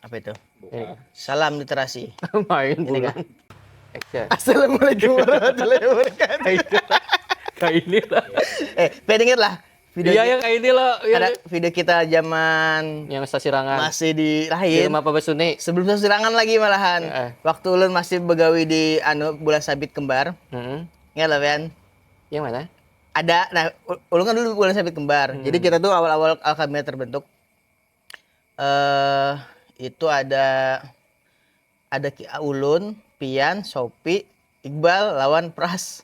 Apa itu? Ini. Salam literasi. Main Ini pula. kan. Action. Assalamualaikum warahmatullahi wabarakatuh. Kayak ini lah. Pengen inget lah video Iya yang kayak ini loh. ada video kita zaman Yang Sasirangan. masih di Di Rahim. rumah Pak Besuni. Sebelum serangan lagi malahan. Waktu ulun masih begawi di Bola Sabit Kembar. Ingat lah kan? Yang mana? Ada, nah ulun kan dulu Bola Sabit Kembar. Jadi kita tuh awal-awal Alkamira terbentuk. Itu ada Ulun, Pian, Sopi, Iqbal lawan Pras.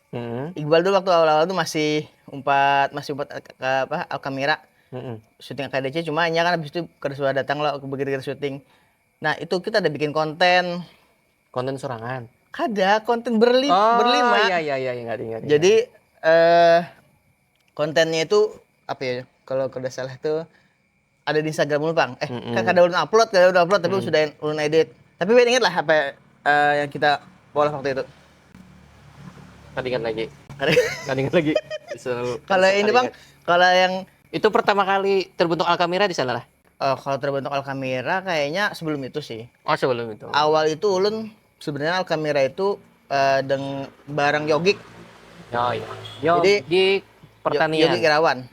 Iqbal dulu waktu awal-awal tuh masih umpat ke Alkamira. Syuting KDC cuma kan habis itu Kersua datang loh begitu kita syuting. Nah, itu kita ada bikin konten serangan. Ada konten berlima. Iya ingat. Jadi kontennya itu apa ya? Kalau tidak salah itu ada di Instagram lu, Bang. Kan kadang ulun upload tapi sudah ulun edit. Tapi ingat lah apa yang kita olah waktu itu. Kan ingat lagi. Kalau ini Bang, kalau yang itu pertama kali terbentuk Alkamira di sana lah. Kalau terbentuk Alkamira kayaknya sebelum itu sih. Oh, sebelum itu. Awal itu ulun sebenarnya Alkamira itu dengan barang Yogik. Oh iya. Jadi pertanian. Yogik Irawan.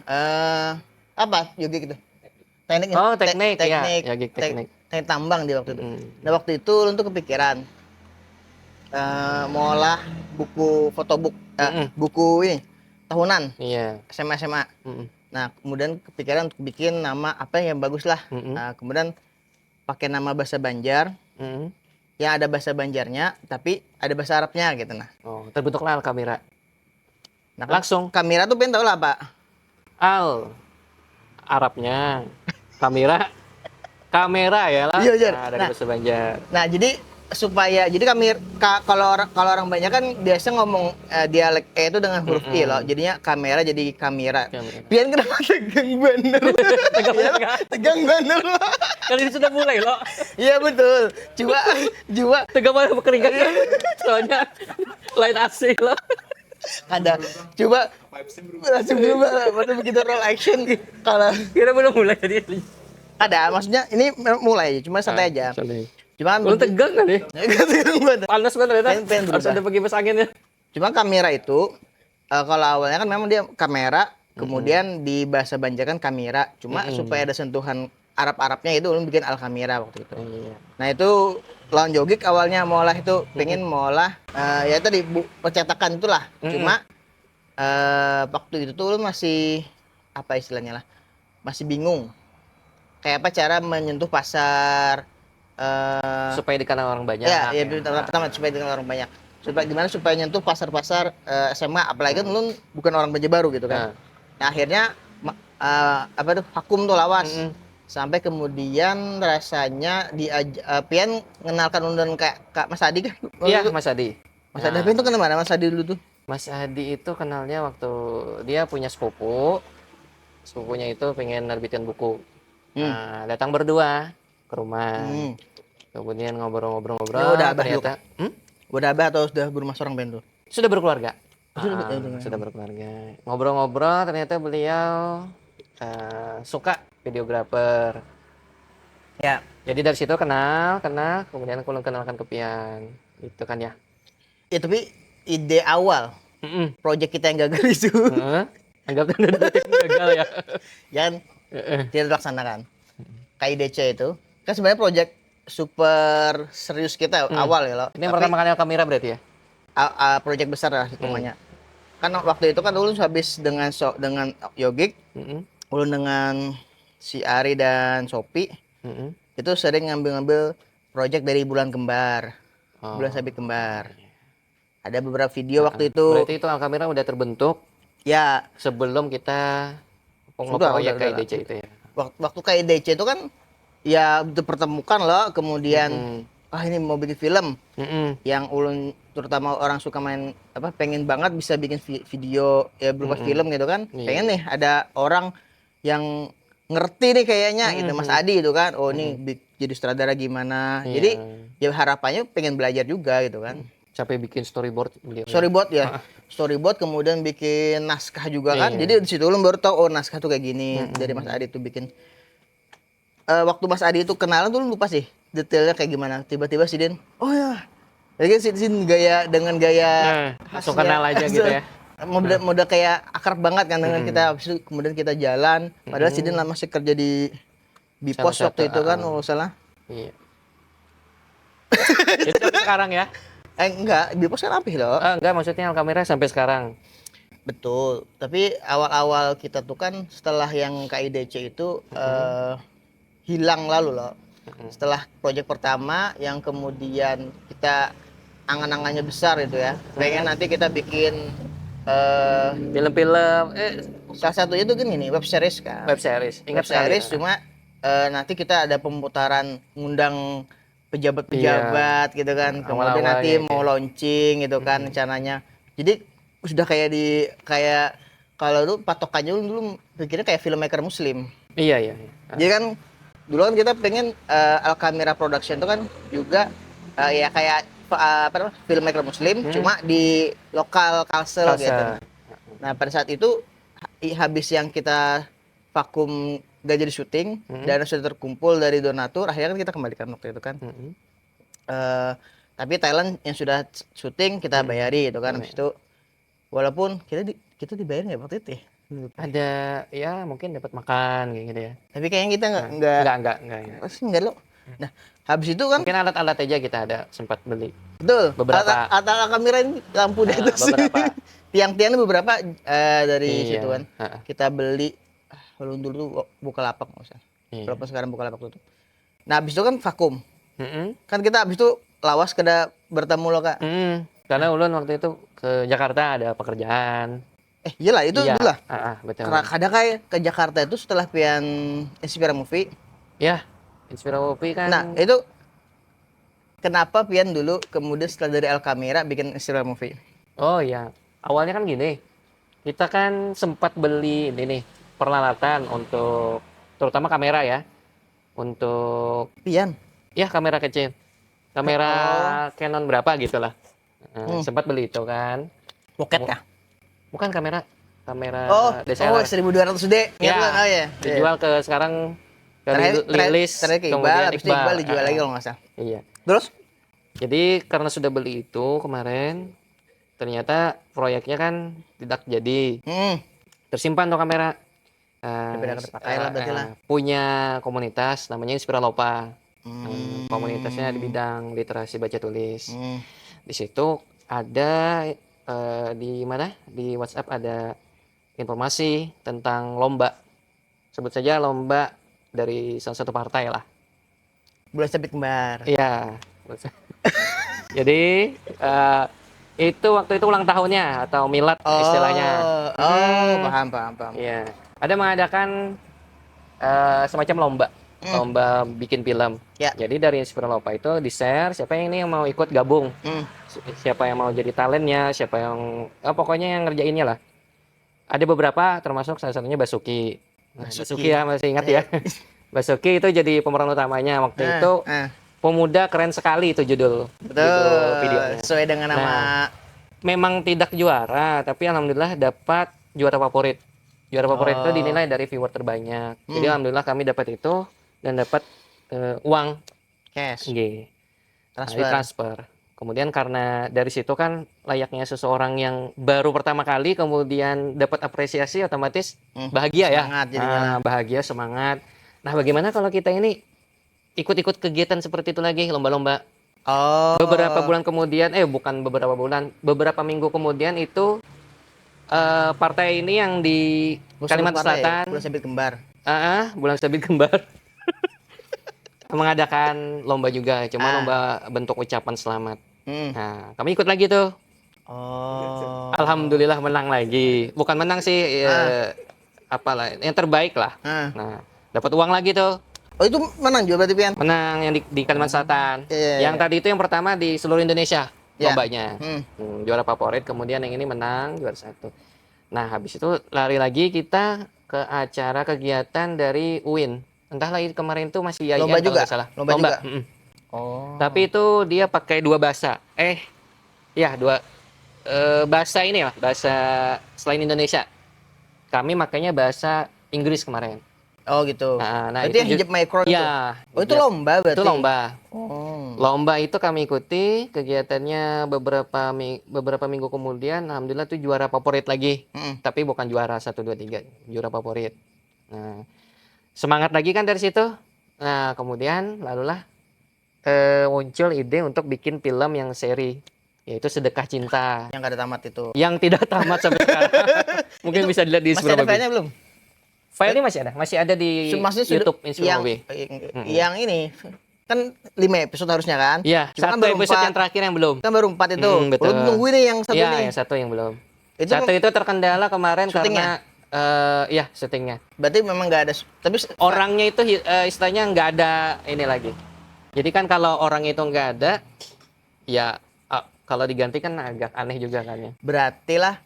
Apa Yogik itu? Teknik. Oh, teknik. Yogik teknik tambang di waktu itu. Nah, waktu itu ulun tuh kepikiran mau olah buku photobook, buku ini tahunan. Iya. SMA. Nah, kemudian kepikiran untuk bikin nama apa yang bagus lah. Nah, kemudian pakai nama bahasa Banjar. Yang ada bahasa Banjarnya, tapi ada bahasa Arabnya gitu nah. Oh, terbentuklah Alkamira. Nah, langsung. Kamera tuh pengen tahu lah, Pak. Arabnya. Kamera ya lah. Iya, dari bahasa Banjar. Nah, jadi kalau orang banyak kan biasa ngomong dialek itu dengan huruf I loh. Jadinya kamera jadi kamera. Pian kenapa tegang bener? Tegang bener loh. Kan ini sudah mulai loh. Iya betul. Coba tegang banget berkeringat. Soalnya lain asli loh. Ada. Coba langsung berubah. Waktu begitu roll action kalau kira belum mulai tadi. Ada, maksudnya ini mulai cuma santai aja. Cuma belum tegang kan nih? Tegang banget. Panas banget ternyata. Harus Ada ada kipas anginnya. Cuma kamera itu kalau awalnya kan memang dia kamera, kemudian di bahasa Banjar kan kamera. Cuma supaya ada sentuhan Arab-Arabnya itu ulun bikin Alkamira waktu itu. Nah, itu lawan Jogik awalnya mau olah itu pengen mau olah ya tadi percetakan itulah. Cuma waktu itu tuh ulun masih apa istilahnya lah. Masih bingung. Kayak apa cara menyentuh pasar supaya dikenal orang banyak. Ya, pertama supaya dikenal orang banyak. Supaya nyentuh pasar-pasar SMA, apalagi kan lu bukan orang Banjarbaru gitu kan. Nah, akhirnya vakum tuh lawas. Sampai kemudian rasanya Pian mengenalkan undan kayak Kak Mas Adi kan? Iya, Mas Adi. Mas Adi itu kenal mana Mas Adi dulu tuh? Mas Adi itu kenalnya waktu dia punya sepupu. Sepupunya itu pengen nerbitin buku. Nah, datang berdua ke rumah. Kemudian ngobrol-ngobrol. Udah ternyata udah abah atau sudah berumah seorang Ben tuh? Sudah berkeluarga. Sudah berkeluarga. Ngobrol-ngobrol ternyata beliau suka videografer. Ya. Jadi dari situ kenal, kemudian aku kenalkan ke Pian. Itu kan ya. Ya, tapi ide awal proyek kita yang gagal itu. Anggap gagal ya. Yang tidak dilaksanakan. KIDC itu kan sebenarnya proyek super serius kita awal ya loh. Ini yang pertama kali Alkamira berarti ya? Proyek besar lah hitungannya. Kan waktu itu kan ulun habis dengan Yogik, ulun dengan si Ari dan Sopi, itu sering ngambil proyek dari Bulan Kembar, Bulan Sabit Kembar. Ada beberapa video waktu itu. Berarti itu Alkamira udah terbentuk. Ya. Sebelum kita proyek KIDC itu ya. Waktu KIDC itu kan ya dipertemukan loh, kemudian ini mau bikin film yang ulun terutama orang suka main pengen banget bisa bikin video ya berupa film gitu kan. Pengen nih ada orang yang ngerti nih kayaknya gitu, Mas Adi itu kan. Ini jadi sutradara gimana. Jadi ya harapannya pengen belajar juga gitu kan. Sampai bikin storyboard beliau. Storyboard kemudian bikin naskah juga kan. Jadi di situ ulun baru tahu naskah tuh kayak gini. Dari Mas Adi tuh bikin waktu Mas Adi itu kenalan tuh lupa sih. detailnya kayak gimana. Tiba-tiba si Din, oh ya, lagi si Din dengan gaya langsung khasnya. kenal aja gitu ya. Mode kayak akrab banget kan dengan kita. Habis itu kemudian kita jalan. Padahal si Din masih kerja di Salah Bipos satu, waktu itu kan, kalau nggak salah. Iya. Jadi sampai sekarang ya? Enggak, Bipos kan apih loh. Enggak, maksudnya Alkamira sampai sekarang. Betul. Tapi awal-awal kita tuh kan setelah yang KIDC itu hilang lalu loh. Setelah proyek pertama yang kemudian kita angan-angannya besar itu ya. Pengen nanti kita bikin Film-film, salah satunya itu gini nih, web series kan. web series. Ingat Web series sekali. cuma nanti kita ada pemutaran ngundang pejabat-pejabat gitu kan. Kemudian Awal-awal nanti gitu mau ya. launching gitu kan rencananya. Jadi sudah kayak kalau lu patokannya dulu pikirnya kayak filmmaker muslim. Iya, iya. Jadi kan dulu kan kita pengen Alkamira Production itu kan juga ya kayak apa namanya, filmmaker muslim cuma di lokal Kalsel gitu. Nah, pada saat itu habis yang kita vakum gak jadi syuting, dana sudah terkumpul dari donatur, akhirnya kan kita kembalikan waktu itu kan. Tapi Thailand yang sudah syuting kita bayari gitu kan. Habis itu walaupun kita dibayar nggak waktu itu ya? Ada ya mungkin dapat makan kayak gitu ya. Tapi kayaknya kita Enggak. pasti enggak loh. Nah, habis itu kan Mungkin alat-alat aja kita ada sempat beli. betul. Beberapa. Alat kamera ini lampu di atas. Beberapa. Tiang-tiangnya beberapa dari Iya. situ kan. Kita beli dulu tuh Bukalapak nggak usah. Iya. Walaupun sekarang Bukalapak tutup. Nah, habis itu kan vakum. Mm-mm. Kan kita habis itu lawas kada bertemu loh, Kak. Karena Ulun waktu itu ke Jakarta ada pekerjaan. Iyalah itu Iya. dulu lah. Betul. Kada kayak ke Jakarta itu setelah pian Inspira Movie. Ya, Inspira Movie kan. Nah, itu kenapa pian dulu kemudian setelah dari Alkamira bikin Inspira Movie? Oh iya, awalnya kan gini. Kita kan sempat beli ini nih peralatan untuk terutama kamera ya. Untuk Pian. ya kamera kecil. Kamera Canon berapa gitu lah. Sempat beli itu kan. Pocket kah? Bukan kamera DSLR. 1200D. Ya, Oh ya. dijual ke sekarang ke Lilis, terakhir ke Iqbal, kemudian habis itu Iqbal dijual lagi kalau nggak salah. Iya. Terus? Jadi karena sudah beli itu kemarin, ternyata proyeknya kan tidak jadi. Tersimpan tuh kamera. Daripada terpakai lah berarti lah. Punya komunitas namanya Inspira Lopa. Komunitasnya di bidang literasi baca tulis. Di situ ada di mana? Di WhatsApp ada informasi tentang lomba. Sebut saja lomba dari salah satu partai lah. Bulan Sabit Kembar. Iya. Jadi itu waktu itu ulang tahunnya atau milad istilahnya. Paham. Iya. Ada mengadakan semacam lomba bikin film. Ya. Jadi dari Inspira Lopa itu di-share siapa yang ini yang mau ikut gabung. Siapa yang mau jadi talentnya, siapa yang pokoknya yang ngerjainnya lah. Ada beberapa termasuk salah satunya Basuki. Basuki ya masih ingat ya. Basuki itu jadi pemeran utamanya waktu itu. Pemuda keren sekali itu judul videonya. Sesuai dengan nama. Memang tidak juara, tapi alhamdulillah dapat juara favorit. Juara favorit itu dinilai dari viewer terbanyak. Jadi alhamdulillah kami dapat itu dan dapat uang Cash. transfer. Kemudian karena dari situ kan layaknya seseorang yang baru pertama kali kemudian dapat apresiasi otomatis bahagia semangat ya. Bahagia, semangat. Nah, bagaimana kalau kita ini ikut-ikut kegiatan seperti itu lagi, lomba-lomba. Beberapa bulan kemudian, bukan beberapa bulan, beberapa minggu kemudian itu partai ini yang di Kalimantan Selatan, Bulan Sabit Kembar. Bulan Sabit Kembar, mengadakan lomba juga, cuma lomba bentuk ucapan selamat. Nah, kami ikut lagi tuh. Alhamdulillah menang lagi. Bukan menang sih, apalah, yang terbaik lah. Nah, dapat uang lagi tuh. Oh, itu menang juga berarti Pian? Menang yang di Kalimantan Selatan. Yang tadi itu yang pertama di seluruh Indonesia lombanya. Juara favorit, kemudian yang ini menang juara 1. Nah, habis itu lari lagi kita ke acara kegiatan dari UIN. Entahlah kemarin itu masih IAIN lomba kalau juga? nggak salah. Lomba juga? Tapi itu dia pakai 2 bahasa. Dua bahasa ini ya, bahasa selain Indonesia. Kami makanya bahasa Inggris kemarin. Oh gitu. Nah Berarti yang itu hijab micro itu. ya, Oh itu lomba berarti. itu lomba. Oh. Lomba itu kami ikuti kegiatannya beberapa minggu kemudian, alhamdulillah tuh juara favorit lagi. Mm. Tapi bukan juara 1 2 3, juara favorit. Nah, semangat lagi kan dari situ. Nah, kemudian lalulah muncul ide untuk bikin film yang seri, yaitu Sedekah Cinta. Yang gak ada tamat itu. Yang tidak tamat sampai sekarang. Mungkin Itu bisa dilihat di masih ada Inspira Movie. filenya belum? Filenya masih ada di Maksudnya YouTube Inspira yang Movie. yang ini kan 5 episode harusnya kan? Iya, Cuma kan satu baru episode 4. yang terakhir yang belum. Kan baru 4 itu. Betul. Lu nunggu ini yang satu Iya, ini. yang satu yang belum. Itu Satu itu terkendala kemarin syutingnya? karena ya syutingnya. berarti memang nggak ada tapi Orangnya itu istilahnya nggak ada ini lagi. Jadi kan kalau orang itu nggak ada, ya kalau diganti kan agak aneh juga kan ya. berarti lah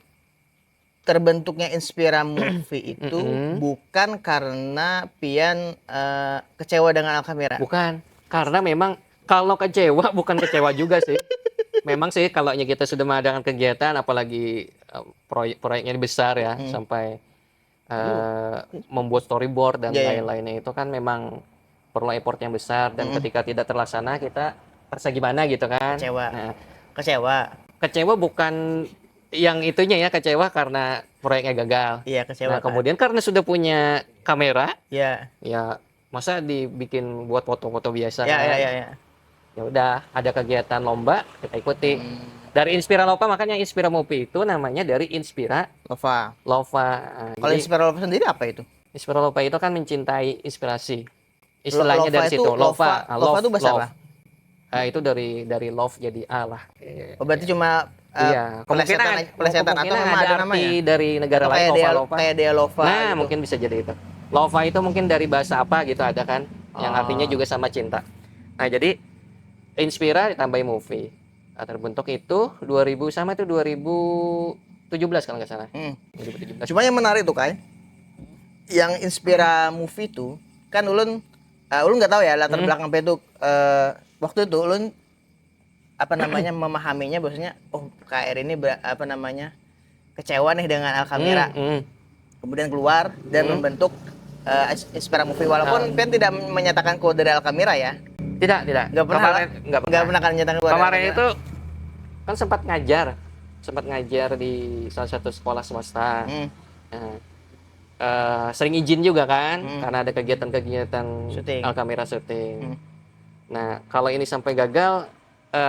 terbentuknya Inspira Movie itu bukan karena Pian kecewa dengan Alkamira. Bukan, karena memang kalau kecewa bukan kecewa juga sih. Memang sih kalau kita sudah mengadakan kegiatan, apalagi proyeknya besar ya, sampai membuat storyboard dan lain-lainnya itu kan memang perlu effort yang besar, dan ketika tidak terlaksana kita rasa gimana gitu kan. Kecewa. Nah, Kecewa bukan yang itunya ya, kecewa karena proyeknya gagal. iya kecewa Nah, kemudian karena sudah punya kamera, ya ya masa dibikin buat foto-foto biasa ya kan. ya ya Ya udah, ada kegiatan lomba kita ikuti. Dari Inspira Lova, makanya Inspira Movie itu namanya dari Inspira Lova. Nah, Kalau jadi Inspira Lova sendiri apa itu? Inspira Lova itu kan mencintai inspirasi. Istilahnya dari situ. Lova itu bahasa apa? Itu dari love jadi A lah. Oh, berarti cuma Iya, pelesetan atau memang ada arti namanya? dari negara Atau lain, Lova. kayak dia Lova Nah, gitu. mungkin bisa jadi itu. Lova itu mungkin dari bahasa apa gitu ada kan, yang artinya juga sama cinta. Nah, jadi Inspira ditambahin movie. Nah, terbentuk itu 2017 kalau nggak salah. 2017. Cuma yang menarik tuh Kai, yang Inspira Movie itu kan ulun nggak tahu ya latar belakang itu waktu itu ulun memahaminya bahwasanya KR ini kecewa nih dengan Alkamira. Kemudian keluar dan membentuk Inspira Movie, walaupun Pian tidak menyatakan keluar dari Alkamira ya. Tidak. Nggak pernah kan menyatakan keluar. Kemarin itu kan sempat ngajar di salah satu sekolah swasta. Nah, sering izin juga kan, karena ada kegiatan-kegiatan Alkamira syuting. Nah, kalau ini sampai gagal,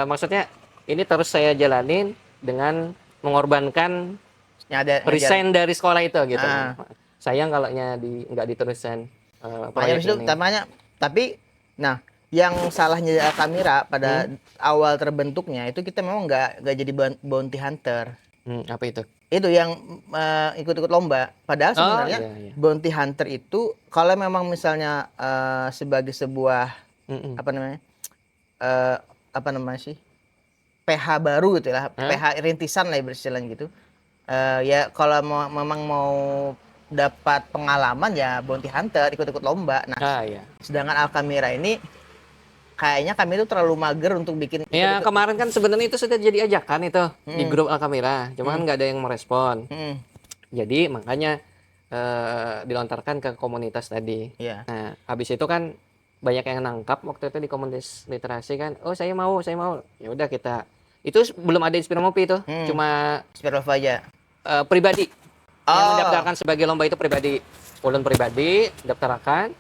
maksudnya ini terus saya jalanin dengan mengorbankan resign dari sekolah itu gitu. Sayang kalau nggak diterusin proyek ini. Tapi yang salahnya Alkamira pada awal terbentuknya itu kita memang nggak jadi bounty hunter. Apa itu? Itu yang ikut-ikut lomba. Padahal sebenarnya bounty hunter itu kalau memang misalnya sebagai sebuah PH baru gitu lah, PH rintisan lah beristilahnya gitu. Ya kalau memang mau dapat pengalaman ya bounty hunter, ikut-ikut lomba. Nah, sedangkan Alkamira ini kayaknya kami itu terlalu mager untuk bikin. Ya kemarin kan sebenarnya itu sudah jadi ajakan itu di grup Alkamira, cuma kan nggak ada yang merespon. Jadi makanya dilontarkan ke komunitas tadi. Nah, habis itu kan banyak yang nangkap waktu itu di komunitas literasi kan. Oh saya mau. Ya udah kita. Itu belum ada Inspira Movie itu, cuma Inspira Lova aja. Pribadi. Yang mendaftarkan sebagai lomba itu pribadi. Ulun pribadi daftarkan.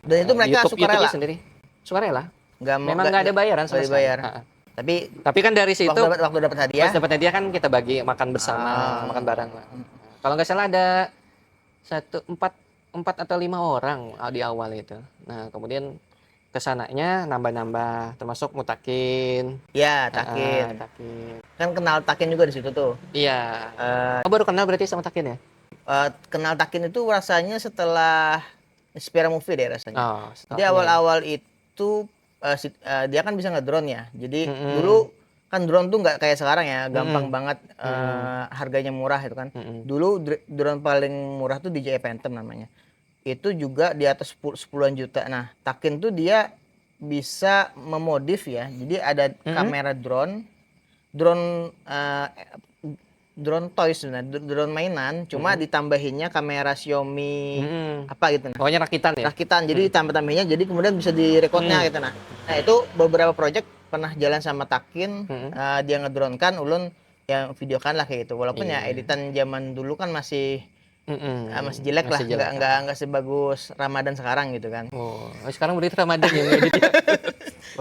Dan itu mereka sukarela sendiri. Sukarela. Memang nggak ada bayaran sama sekali. Tapi kan dari situ waktu dapat hadiah. Pas dapat hadiah kan kita bagi makan bersama, makan bareng lah. Kalau nggak salah ada 4 atau 5 orang di awal itu. Nah, kemudian kesananya nambah-nambah, termasuk Mutakin. Ya, Takin. Kan kenal Takin juga di situ tuh. Iya. Baru kenal berarti sama Takin ya? Kenal Takin itu rasanya setelah Inspira Movie deh rasanya. Jadi awal-awal itu dia kan bisa ngedrone ya. Jadi dulu kan drone tuh nggak kayak sekarang ya, gampang banget, harganya murah itu kan. Dulu drone paling murah tuh DJI Phantom namanya. Itu juga di atas 10-an juta. Nah, Takin tuh dia bisa memodif ya. Jadi ada kamera drone drone toys sebenarnya, drone mainan, cuma ditambahinnya kamera Xiaomi apa gitu nah. Pokoknya rakitan ya. Rakitan, jadi ditambah-tambahinnya, jadi kemudian bisa direkodnya gitu nah. Nah itu beberapa project pernah jalan sama Takin, dia ngedrone kan, ulun yang videokan lah kayak gitu. Walaupun ya editan zaman dulu kan masih masih jelek lah, Masih jelek. nggak sebagus Ramadan sekarang gitu kan. Oh, sekarang berarti Ramadan yang ngedit ya.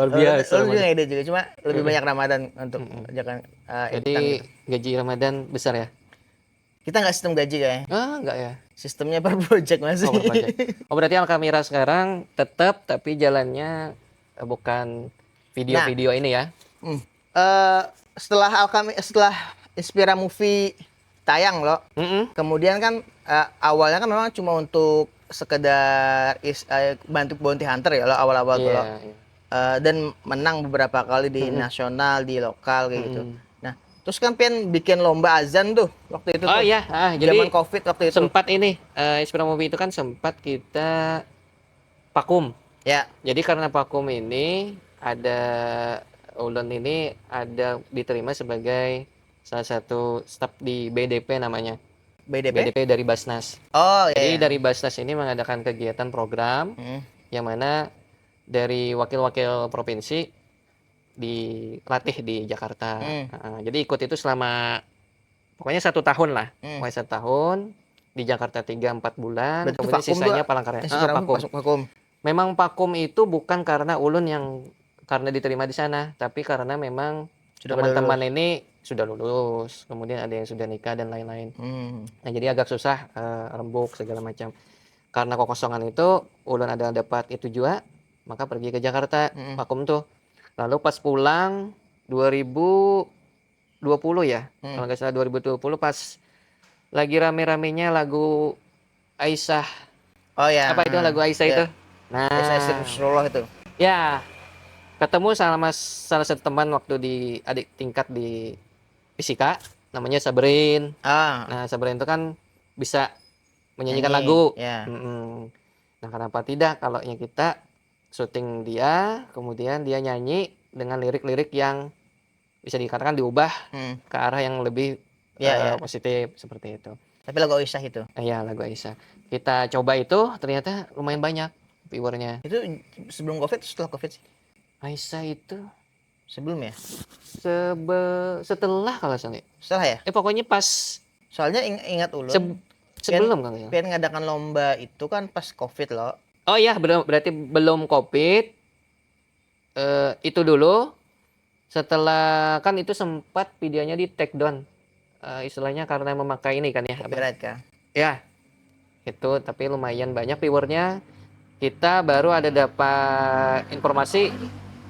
Luar biasa. Lu juga ngedit juga, cuma lebih banyak Ramadan untuk kerjakan Jadi editan gitu. gaji Ramadan besar ya? Kita nggak sistem gaji kayaknya. Enggak ya. Sistemnya per project masih. Oh, per project. Oh, berarti Alkamira sekarang tetap tapi jalannya bukan video-video ini ya. Setelah Inspira Movie tayang loh. Kemudian kan awalnya kan memang cuma untuk sekedar bantu bounty hunter ya lo awal-awal tuh lo. Dan menang beberapa kali di nasional, di lokal kayak gitu. Nah, terus kan pengen bikin lomba azan tuh waktu itu Oh tuh. iya, jadi Zaman Covid waktu itu. sempat ini Inspira Movie itu kan sempat kita vakum. Ya. Jadi karena vakum ini ada Ulun ini ada diterima sebagai salah satu staf di BDP namanya. BDP? BDP dari Basnas. Oh Jadi iya. dari Basnas ini mengadakan kegiatan program yang mana dari wakil-wakil provinsi dilatih di Jakarta. Jadi ikut itu selama pokoknya 1 tahun lah. Pokoknya 1 tahun di Jakarta 3-4 bulan. Berarti Kemudian vakum sisanya tuh, Palangkaraya. vakum. Memang vakum itu bukan karena Ulun yang karena diterima di sana, tapi karena memang teman-teman ini sudah lulus, kemudian ada yang sudah nikah dan lain-lain. Nah, jadi agak susah rembuk segala macam. Karena kekosongan itu Ulun ada dapat itu juga, maka pergi ke Jakarta, vakum tuh. Lalu pas pulang 2020 ya, kalau nggak salah 2020 pas lagi rame-ramenya lagu Aisyah. Oh ya. Apa itu lagu Aisyah itu? Nah, Aisyah itu. Ya, ketemu sama salah satu teman waktu di adik tingkat di fisika, namanya Sabrin. Nah, Sabrin itu kan bisa menyanyikan lagu. Nah, kenapa tidak kalau yang kita syuting dia, kemudian dia nyanyi dengan lirik-lirik yang bisa dikatakan diubah ke arah yang lebih positif seperti itu. Tapi lagu Aisyah itu? Iya, lagu Aisyah. Kita coba itu, ternyata lumayan banyak viewernya. Itu sebelum Covid, setelah Covid sih? Aisyah itu sebelum ya? Setelah kalau salah. Setelah ya? Pokoknya pas. Soalnya ingat ulun. Sebelum kan ya. Pengen ngadakan lomba itu kan pas Covid loh. Oh iya, berarti belum Covid. Itu dulu. Setelah kan itu sempat videonya di take down. Istilahnya karena memakai ini kan ya. Copyright kan? Ya. Itu tapi lumayan banyak viewernya. Kita baru ada dapat informasi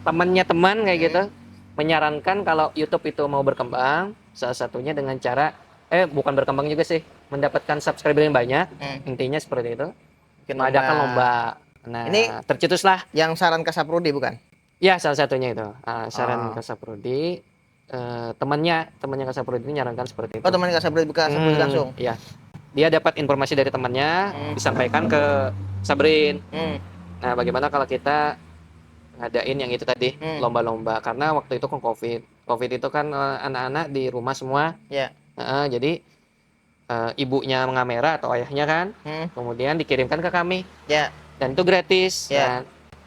temannya teman kayak gitu menyarankan kalau YouTube itu mau berkembang, salah satunya dengan cara bukan berkembang juga sih, mendapatkan subscriber yang banyak. Intinya seperti itu. Mengadakan lomba. Nah, ini tercetuslah yang saran Kasaprodi bukan? Ya, salah satunya itu. Saran Kasaprodi, temannya Kasaprodi itu nyarankan seperti itu. Oh, temannya Kasaprodi langsung. Iya. Dia dapat informasi dari temannya, disampaikan ke Sabrin. Nah, bagaimana kalau kita ngadain yang itu tadi, lomba-lomba, karena waktu itu kan Covid itu kan anak-anak di rumah semua. Jadi ibunya mengamera atau ayahnya kan, kemudian dikirimkan ke kami. Dan itu gratis.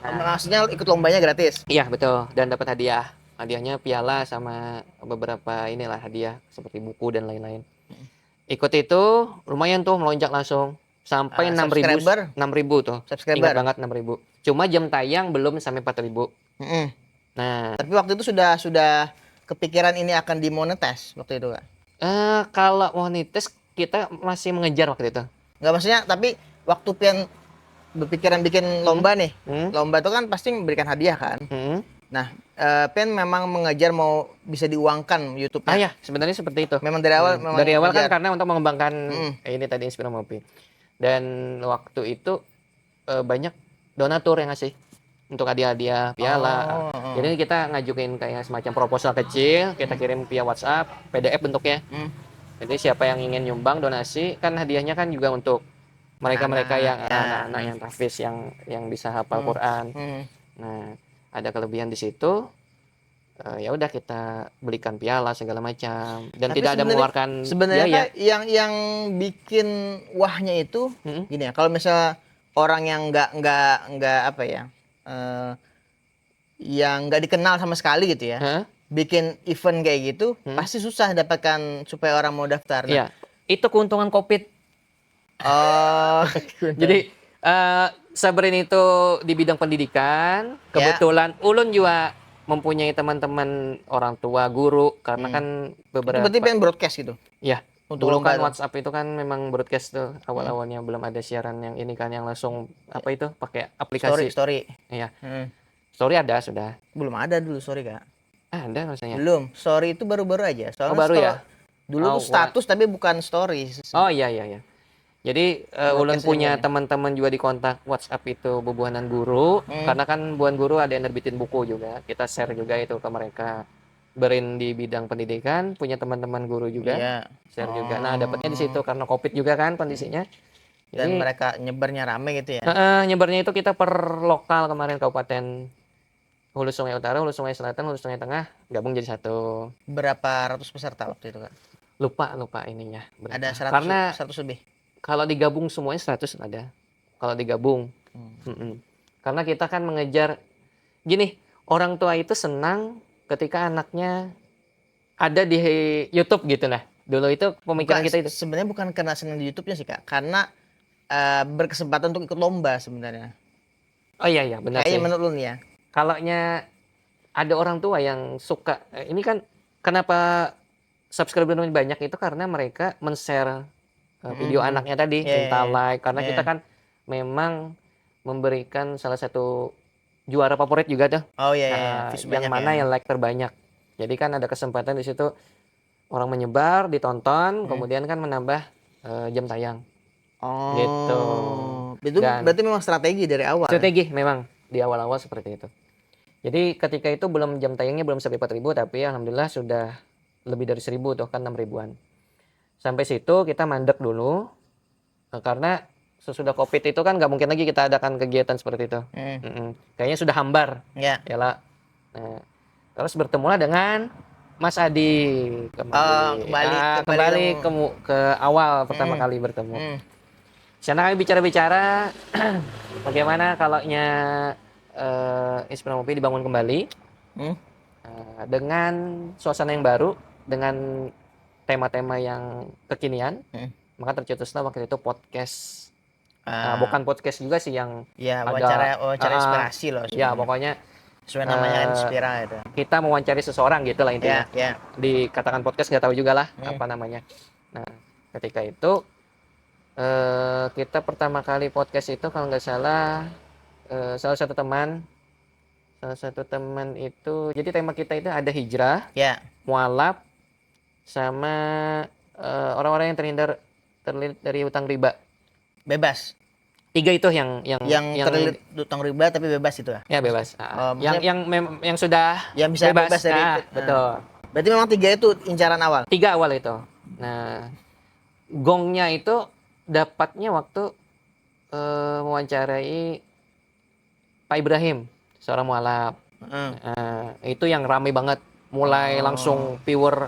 Maksudnya ikut lombanya gratis? Iya, betul. Dan dapat hadiah. Hadiahnya piala sama beberapa inilah hadiah seperti buku dan lain-lain. Ikut itu lumayan tuh melonjak langsung sampai 6.000 tuh. Ingat banget 6.000. Cuma jam tayang belum sampai 4.000. Nah, tapi waktu itu sudah kepikiran ini akan dimonetize waktu itu kan? Kalau monetize kita masih mengejar waktu itu. Enggak, maksudnya tapi waktu pian berpikiran bikin lomba nih. Lomba itu kan pasti memberikan hadiah kan? Nah, Pen memang mengajar mau bisa diuangkan YouTube-nya. Ya, sebenarnya seperti itu. Memang dari awal dari awal kan karena untuk mengembangkan ini tadi Inspira Movie. Dan waktu itu banyak donatur yang ngasih untuk hadiah-hadiah piala. Jadi kita ngajuin kayak semacam proposal kecil, kita kirim via WhatsApp, PDF bentuknya. Jadi siapa yang ingin nyumbang donasi, kan hadiahnya kan juga untuk mereka-mereka yang anak-anak yang tahfiz yang bisa hafal Quran. Nah, ada kelebihan di situ. ya udah kita belikan piala segala macam dan Tapi tidak ada mengeluarkan sebenarnya biaya. Kak, yang bikin wahnya itu Mm-mm. gini ya, kalau misalnya orang yang nggak apa ya, eh, yang nggak dikenal sama sekali gitu ya, Hah? bikin event kayak gitu Hmm? pasti susah dapatkan supaya orang mau daftar. Nah, Iya, itu keuntungan Covid. oh, Jadi Sabrin itu di bidang pendidikan, ya, kebetulan Ulun juga mempunyai teman-teman orang tua guru karena hmm. kan Itu berarti beberapa pengen broadcast gitu ya untuk dulu lomba kan tuh. WhatsApp itu kan memang broadcast tuh Hmm. awal-awalnya belum ada siaran yang ini kan yang langsung apa itu pakai Story, aplikasi. story. Iya, Hmm. story ada sudah. Belum ada dulu story Kak. Ada rasanya. Belum. Story itu baru-baru aja. Oh Soalnya baru ya? dulu tuh Oh kurang. status tapi bukan story. Oh iya iya iya. Jadi Ulun Broadcast aja punya bilangnya. teman-teman juga di kontak WhatsApp itu bubuhanan guru Hmm. karena kan buan guru ada yang nerbitin buku juga. Kita share juga itu ke mereka. Berin di bidang pendidikan punya teman-teman guru juga Iya. share juga. Nah, dapatnya di situ Oh. karena Covid juga kan kondisinya. Dan Jadi mereka nyebarnya rame gitu ya. nyebarnya itu kita per lokal kemarin kabupaten Hulu Sungai Utara, Hulu Sungai Selatan, Hulu Sungai Tengah gabung jadi satu. Berapa ratus peserta waktu itu Kak? Lupa ininya berapa. Ada 100 Karena 100 lebih. kalau digabung semuanya 100 ada. Kalau digabung. Mm-mm. Karena kita kan mengejar gini, orang tua itu senang ketika anaknya ada di YouTube gitu lah. Dulu itu pemikiran Bukan, kita itu. sebenarnya bukan karena senang di YouTube-nya sih Kak, karena berkesempatan untuk ikut lomba sebenarnya. Oh iya iya benar Kayaknya sih. menurut lu nih ya. Kalaunya ada orang tua yang suka ini kan kenapa subscriber banyak itu karena mereka men-share video anaknya tadi, Iya, iya, minta iya. like karena Iya. kita kan memang memberikan salah satu juara favorit juga tuh. Oh iya, iya, iya. Views Yang banyak ya. mana yang like terbanyak. Jadi kan ada kesempatan di situ orang menyebar, ditonton, kemudian kan menambah jam tayang gitu. Oh, itu Dan berarti memang strategi dari awal ya? strategi memang di awal-awal seperti itu. Jadi ketika itu belum jam tayangnya belum sampai 4.000 tapi alhamdulillah sudah lebih dari 1.000 tuh kan 6 ribuan. Sampai situ kita mandek dulu karena sesudah Covid itu kan nggak mungkin lagi kita adakan kegiatan seperti itu. Kayaknya sudah hambar. Ya. Yalah. Nah, terus bertemulah dengan Mas Adi kembali. Kembali ke awal pertama kali bertemu. Sana kami bicara-bicara bagaimana kalaunya Inspirasi Ngopi dibangun kembali dengan suasana yang baru, dengan tema-tema yang kekinian. Maka tercetuslah waktu itu podcast. Bukan podcast juga sih yang ya, ada wawancara inspirasi loh ya sebenarnya. pokoknya Sesuai namanya inspira itu. kita mewawancari seseorang gitu lah intinya. Ya. Dikatakan podcast nggak tahu juga lah apa namanya. Nah ketika itu kita pertama kali podcast itu kalau nggak salah salah satu teman itu jadi tema kita itu ada hijrah, mualaf, sama orang-orang yang terlilit dari utang riba. Bebas. 3 itu yang terlilit utang riba tapi bebas itu ya? Ya bebas. Yang sudah yang bisa bebas dari betul. Berarti memang 3 itu incaran awal. 3 awal itu. Nah, gongnya itu dapatnya waktu mewawancarai Pak Ibrahim, seorang mualaf. Itu yang ramai banget, mulai langsung viewer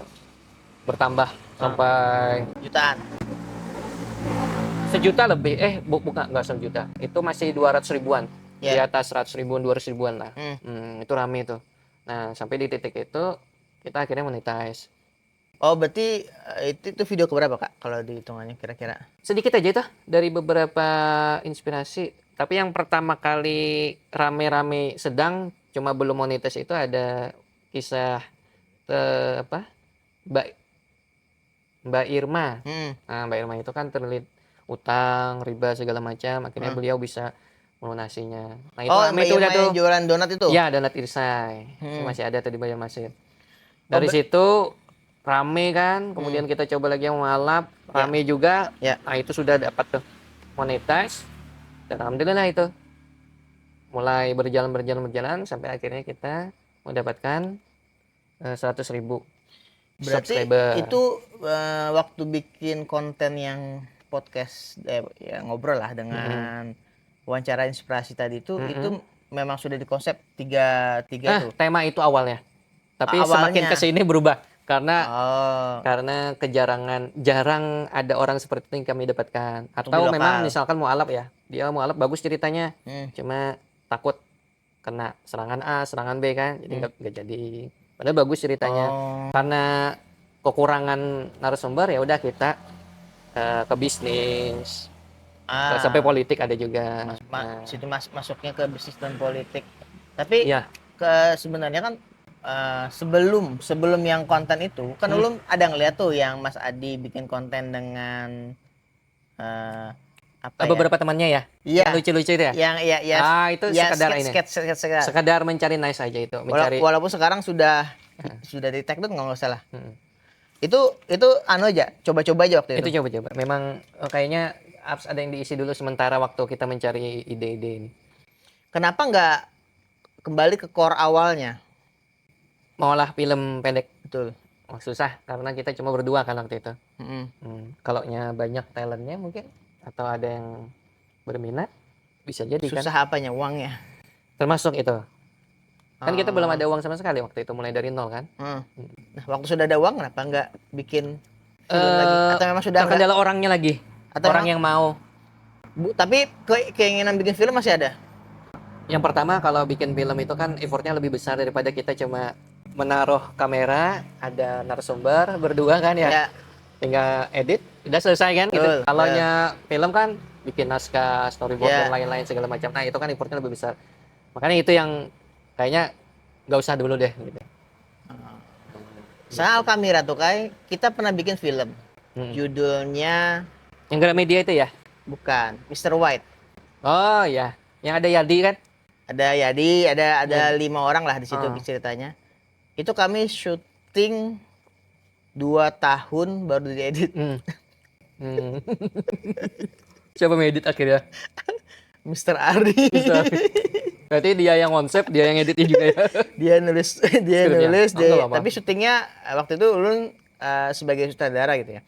bertambah sampai jutaan. Sejuta lebih, bukan nggak sejuta, itu masih 200 ribuan, di atas 100 ribuan, 200 ribuan lah. Itu rame itu. Nah sampai di titik itu kita akhirnya monetize. Oh berarti itu video keberapa Kak kalau dihitungannya kira-kira? Sedikit aja itu dari beberapa inspirasi. Tapi yang pertama kali rame-rame sedang cuma belum monetize itu ada kisah Mbak Irma. Nah, Mbak Irma itu kan terlilit utang, riba segala macam, akhirnya beliau bisa melunasinya. Nah, itu rame itu udah tuh. Jualan donat itu? Iya, donat Irsai. Masih ada tuh di Banjarmasin. Dari situ rame kan, kemudian kita coba lagi yang mualaf, rame juga. Nah, itu sudah dapat tuh monetize. Dan alhamdulillah itu mulai berjalan sampai akhirnya kita mendapatkan 100.000 berarti subscriber. Itu waktu bikin konten yang podcast ya ngobrol lah dengan wawancara inspirasi tadi itu memang sudah dikonsep tiga itu. Tema itu awalnya. Tapi Awalnya. semakin kesini berubah karena Oh. jarang ada orang seperti itu yang kami dapatkan. Atau di memang lokal. misalkan mualaf ya, dia mualaf bagus ceritanya, Hmm. cuma takut kena serangan A, serangan B kan, jadi nggak jadi. Padahal bagus ceritanya. Oh. Karena kekurangan narasumber ya udah kita ke bisnis, sampai politik ada juga. Situ masuknya ke bisnis dan politik. Tapi Iya. sebenarnya kan sebelum yang konten itu kan Ulun ada ngeliat tuh yang Mas Adi bikin konten dengan apa ya? Beberapa temannya ya, Iya. yang lucu-lucu itu ya. Yang ya. Itu sekedar ini. Sekedar mencari nice aja itu. Walaupun sekarang sudah di tag tuh nggak salah. Itu anu aja, coba-coba aja waktu itu. Itu coba-coba. Memang kayaknya apps ada yang diisi dulu sementara waktu kita mencari ide-ide ini. Kenapa nggak kembali ke core awalnya? Maulah film pendek. Betul. Susah karena kita cuma berdua kan waktu itu. Kalau banyak talentnya mungkin atau ada yang berminat bisa jadi kan. Susah apanya? Uangnya. Termasuk itu. Kan kita belum ada uang sama sekali waktu itu, mulai dari nol kan. Nah, waktu sudah ada uang kenapa nggak bikin film lagi? Atau memang sudah terkendala orangnya lagi. Atau orang yang mau. Tapi keinginan bikin film masih ada? Yang pertama kalau bikin film itu kan effortnya lebih besar daripada kita cuma menaruh kamera, ada narasumber berdua kan ya. Tinggal edit, udah selesai kan gitu. Kalau film kan bikin naskah, storyboard dan lain-lain segala macam. Nah itu kan effortnya lebih besar. Makanya itu yang kayaknya nggak usah dulu deh gitu. Soal kamera tuh kita pernah bikin film. Judulnya yang Gramedia itu ya? Bukan, Mr. White. Oh ya, yang ada Yadi kan? Ada Yadi, ada 5 orang lah di situ ceritanya. Itu kami syuting 2 tahun baru diedit. Siapa ngedit akhirnya? Mr. Ari. Berarti dia yang konsep, dia yang editnya juga ya. Dia nulis, tapi syutingnya waktu itu Ulun sebagai sutradara gitu ya.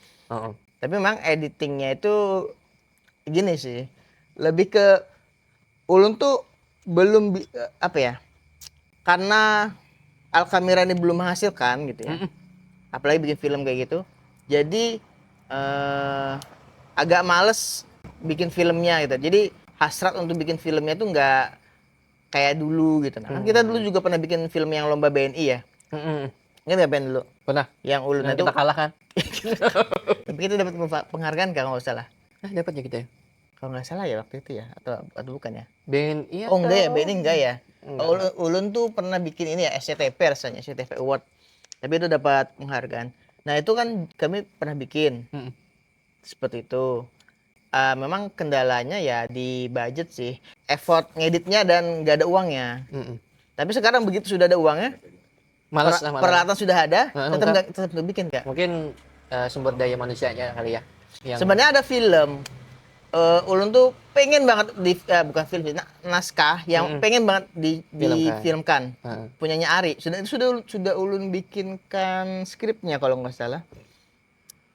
Tapi memang editingnya itu gini sih, lebih ke Ulun tuh belum apa ya? Karena Alkamira ini belum menghasilkan gitu ya. Apalagi bikin film kayak gitu. Jadi agak males bikin filmnya gitu. Jadi hasrat untuk bikin filmnya tuh nggak kayak dulu gitu. Nah, kan kita dulu juga pernah bikin film yang lomba BNI ya. Ingat nggak BNI dulu? Pernah. Yang Ulun itu kita kalah kan? Tapi kita dapat penghargaan kalau nggak salah. Dapat ya kita ya? Kalau nggak salah ya waktu itu ya, atau bukan ya? BNI Oh enggak ya, BNI enggak ya. Ulun tuh pernah bikin ini ya, SCTV rasanya, SCTV Award. Tapi itu dapat penghargaan. Nah itu kan kami pernah bikin. Seperti itu. Memang kendalanya ya di budget sih, effort ngeditnya dan nggak ada uangnya. Tapi sekarang begitu sudah ada uangnya, peralatan sudah ada, tetap nggak bikin Kak. Mungkin sumber daya manusianya kali ya. Sebenarnya ada film, Ulun tuh pengen banget bukan film, naskah yang pengen banget difilmkan. Punyanya Ari. Sudah Ulun bikinkan skripnya kalau nggak salah.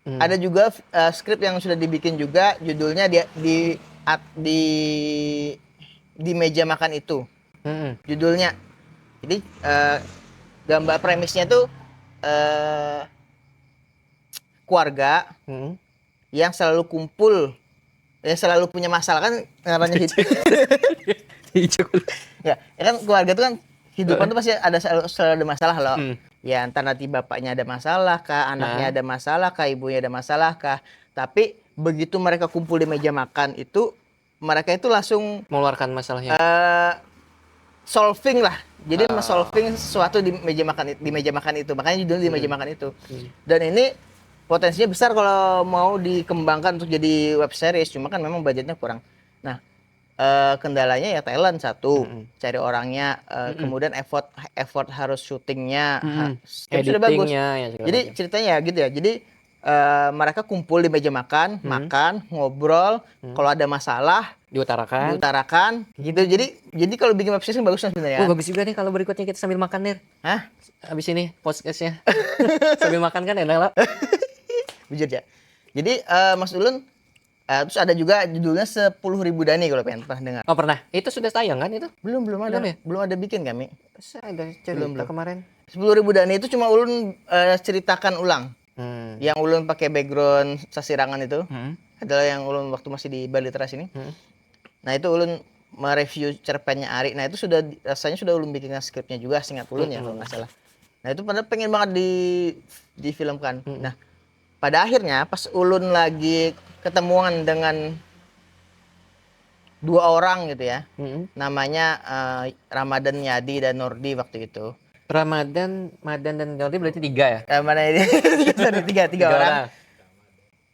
Ada juga skrip yang sudah dibikin juga, judulnya di meja makan itu. Judulnya. Jadi gambar premisnya tuh keluarga yang selalu kumpul, yang selalu punya masalah kan namanya ya kan keluarga tuh kan kehidupan tuh pasti selalu ada masalah loh. Ya entar nanti bapaknya ada masalah kah, anaknya ada masalah kah, ibunya ada masalah kah. Tapi begitu mereka kumpul di meja makan itu, mereka itu langsung mengeluarkan masalahnya. Solving lah. Jadi solving sesuatu di meja makan itu. Makanya judulnya di meja makan itu. Dan ini potensinya besar kalau mau dikembangkan untuk jadi web series, cuma kan memang budgetnya kurang. Nah, kendalanya ya talent satu, cari orangnya, kemudian effort harus syutingnya, sudah bagus. Ya, jadi ceritanya ya gitu ya. Jadi mereka kumpul di meja makan, makan, ngobrol, kalau ada masalah diutarakan gitu. Jadi kalau bikin web series bagus sebenarnya. Bagus juga nih kalau berikutnya kita sambil makan nih. Hah? Habis ini podcastnya sambil makan kan enak lah. Bujur ya. Jadi Mas Ulun Terus ada juga judulnya 10.000 Dani kalau pengen pernah dengar. Oh pernah. Itu sudah tayang kan itu? Belum ada. Belum ya? Belum ada bikin kami. Saya ada Belum. cerita kemarin. 10.000 Dani itu cuma ulun ceritakan ulang. Hmm. Yang ulun pakai background Sasirangan itu Hmm. adalah yang ulun waktu masih di Bali Teras ini. Hmm. Nah itu ulun mereview cerpennya Ari. Nah itu rasanya sudah ulun bikin skripnya juga, seingat ulun ya kalau nggak salah. Nah itu pada pengen banget difilmkan. Nah pada akhirnya pas ulun lagi ketemuan dengan 2 orang gitu ya, namanya Ramadan Yadi dan Nordi waktu itu. Ramadan, Madan dan Nordi berarti 3 ya? Mana ini? Sorry, tiga orang.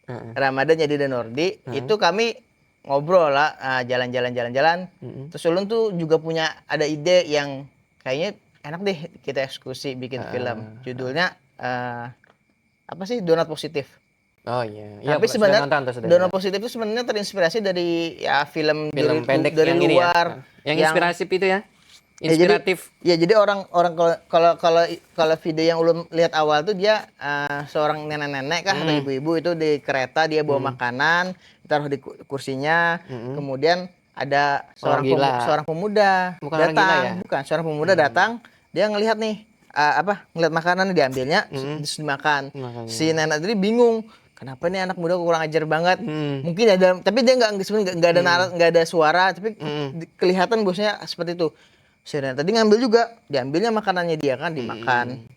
Heeh. Ramadan Yadi dan Nordi. Itu kami ngobrol lah, jalan-jalan. Terus ulun tuh juga punya ada ide yang kayaknya enak deh kita eksekusi bikin film. Judulnya apa sih? Donat Positif. Oh iya. Iya, Tapi sudah sebenarnya nonton tuh, sudah. Donat Positif itu sebenarnya terinspirasi dari ya film Film pendek dari yang ini ya. luar. Yang inspiratif itu ya. Ya, Inspiratif. jadi orang kalau video yang ulun lihat awal tuh dia seorang nenek-nenek kah atau ibu-ibu itu di kereta, dia bawa makanan taruh di kursinya, kemudian ada seorang pemuda Bukan orang gila ya? bukan seorang pemuda datang, dia ngelihat nih ngelihat makanan diambilnya terus dimakan. Makanya. Si nenek tadi bingung, kenapa nih anak muda kurang ajar banget. Mungkin ada, tapi dia sebenarnya nggak ada suara, tapi kelihatan bosnya seperti itu. Si nenek tadi ngambil juga, diambilnya makanannya dia kan dimakan.